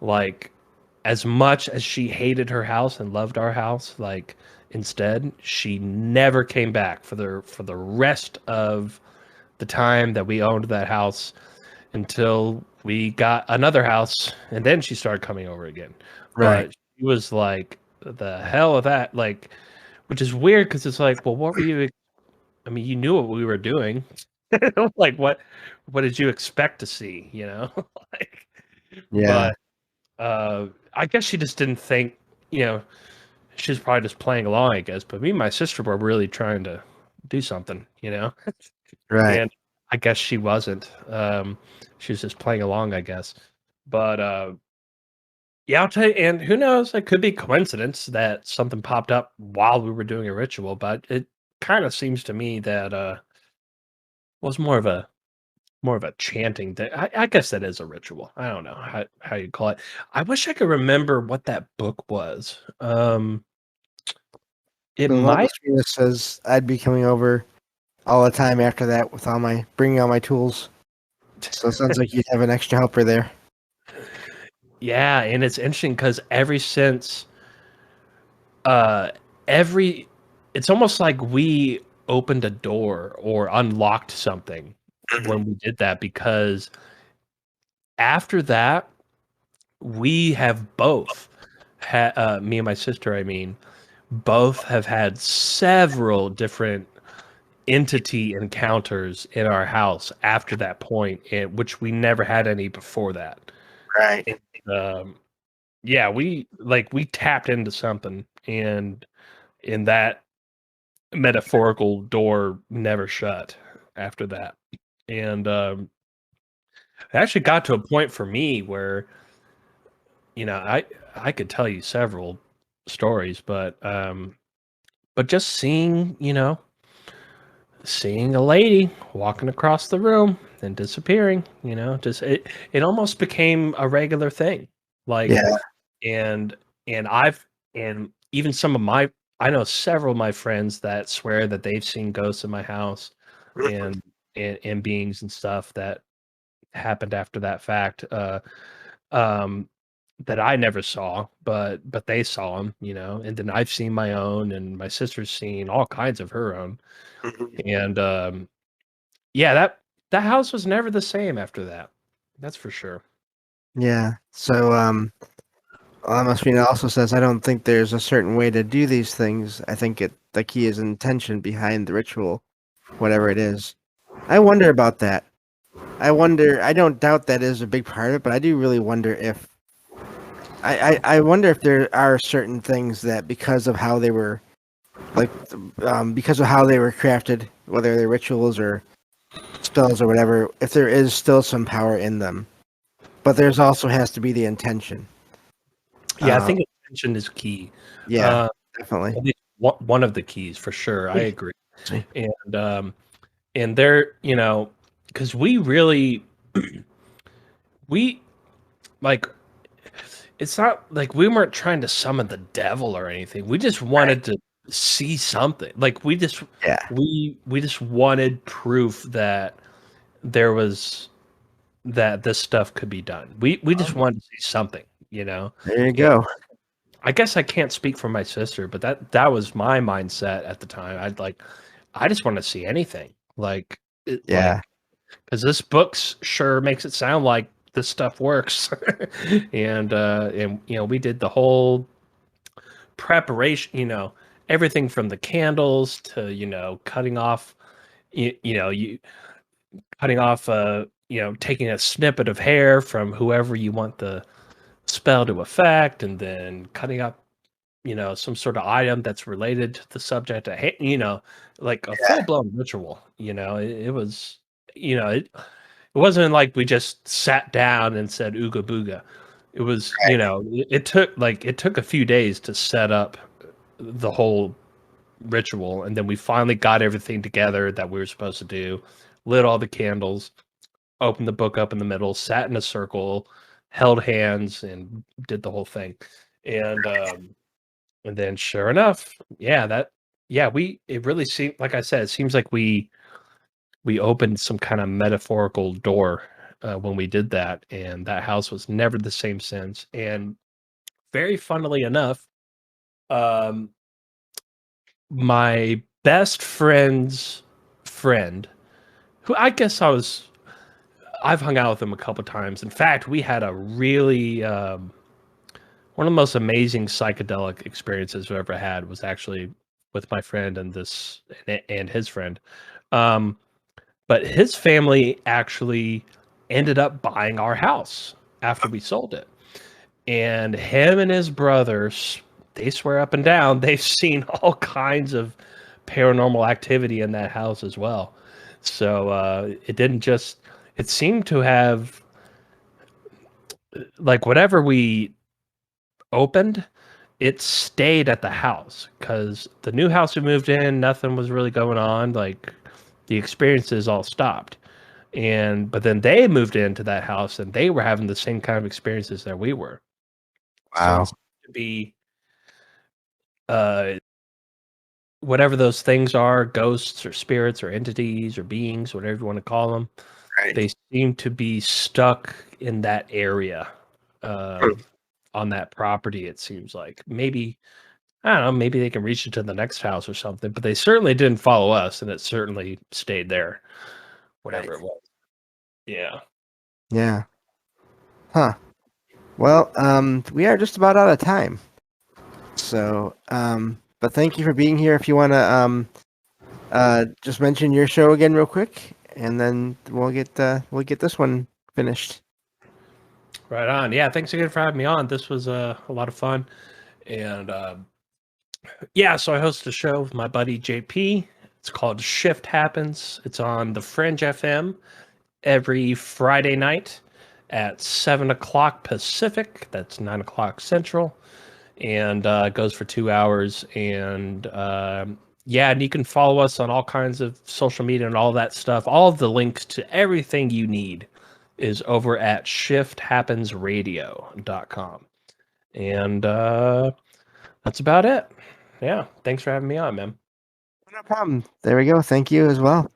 like as much as she hated her house and loved our house, like instead, she never came back for the rest of the time that we owned that house until we got another house, and then she started coming over again. Right. But she was like, the hell of that, like, which is weird because it's like, well, what were you? I mean, you knew what we were doing. Like, what did you expect to see? Like, Yeah. but I guess she just didn't think, she's probably just playing along, I guess. But me and my sister were really trying to do something. Right. And I guess she wasn't. She was just playing along, I guess. But yeah, I'll tell you. And who knows? It could be coincidence that something popped up while we were doing a ritual. But it kind of seems to me that was more of a chanting thing. I guess that is a ritual. I don't know how you call it. I wish I could remember what that book was. It The one might. between us says I'd be coming over all the time after that with bringing all my tools. So it sounds like you'd have an extra helper there. Yeah, and it's interesting because ever since uh every it's almost like we opened a door or unlocked something when we did that, because after that we have both me and my sister, I mean, both have had several different entity encounters in our house after that point, which we never had any before that. Right. um yeah, we tapped into something, and that metaphorical door never shut after that. And it actually got to a point for me where I could tell you several stories, but just seeing a lady walking across the room and disappearing, just it almost became a regular thing. Like, Yeah. and and even I know several of my friends that swear that they've seen ghosts in my house, and and beings and stuff that happened after that fact, um that I never saw, but they saw them, and then I've seen my own, and my sister's seen all kinds of her own. And yeah, that house was never the same after that. That's for sure. Yeah. So must mean it also says I don't think there's a certain way to do these things. I think the key is intention behind the ritual, whatever it is. I wonder about that. I don't doubt that is a big part of it, but I do really wonder if I wonder if there are certain things that because of how they were like because of how they were crafted, whether they're rituals or spells or whatever, if there is still some power in them. But there's also has to be the intention. Yeah, I think intention is key. Yeah, definitely. At least one of the keys for sure. I agree. And they're, because we really we like it's not like we weren't trying to summon the devil or anything. We just wanted to see something. Like we just wanted proof that there was that this stuff could be done. We just wanted to see something, you know. There you go. I guess I can't speak for my sister, but that was my mindset at the time. I just want to see anything. Like Yeah. because this book's sure makes it sound like this stuff works. And you know, we did the whole preparation, you know, everything from the candles to, you know, cutting off you know, taking a snippet of hair from whoever you want the spell to affect, and then cutting up, you know, some sort of item that's related to the subject. You know, like a full blown ritual. You know, it was, you know, it wasn't like we just sat down and said ooga booga. It was, you know, it took a few days to set up the whole ritual, and then we finally got everything together that we were supposed to do, lit all the candles, opened the book up in the middle, sat in a circle, held hands, and did the whole thing. And then sure enough, it really seemed, like I said, it seems like we opened some kind of metaphorical door when we did that, and that house was never the same since. And very funnily enough, um, my best friend's friend, who I guess I've hung out with him a couple times. In fact, we had a really one of the most amazing psychedelic experiences we ever had was actually with my friend and his friend. But his family actually ended up buying our house after we sold it. And him and his brothers, they swear up and down they've seen all kinds of paranormal activity in that house as well. So it seemed to have, like, whatever we opened, it stayed at the house, because the new house we moved in, nothing was really going on. Like, the experiences all stopped. But then they moved into that house and they were having the same kind of experiences that we were. Wow. So it seemed to be whatever those things are, ghosts or spirits or entities or beings, whatever you want to call them, they seem to be stuck in that area on that property. It seems like maybe, I don't know, maybe they can reach into the next house or something, but they certainly didn't follow us, and it certainly stayed there, whatever it was. Yeah. Yeah. Huh. Well, we are just about out of time. So, but thank you for being here. If you want to just mention your show again real quick, and then we'll get this one finished. Right on. Yeah, thanks again for having me on. This was a lot of fun. And yeah, so I host a show with my buddy JP. It's called Shift Happens. It's on the Fringe FM every Friday night at 7 o'clock Pacific. That's 9 o'clock Central. And it goes for 2 hours. And yeah, and you can follow us on all kinds of social media and all that stuff. All of the links to everything you need is over at shifthappensradio.com. And that's about it. Yeah, thanks for having me on, man. No problem. There we go. Thank you as well.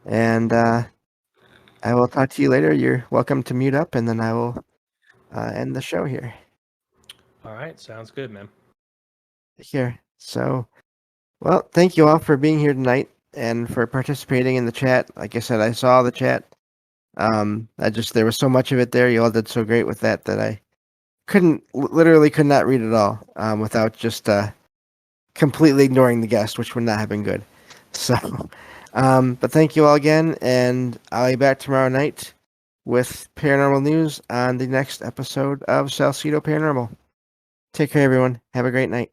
And I will talk to you later. You're welcome to mute up, and then I will end the show here. All right, sounds good, man. Take care. So, well, thank you all for being here tonight and for participating in the chat. Like I said, I saw the chat. There was so much of it there. You all did so great with that I literally could not read it all without just completely ignoring the guest, which would not have been good. So, but thank you all again, and I'll be back tomorrow night with paranormal news on the next episode of Salcedo Paranormal. Take care, everyone. Have a great night.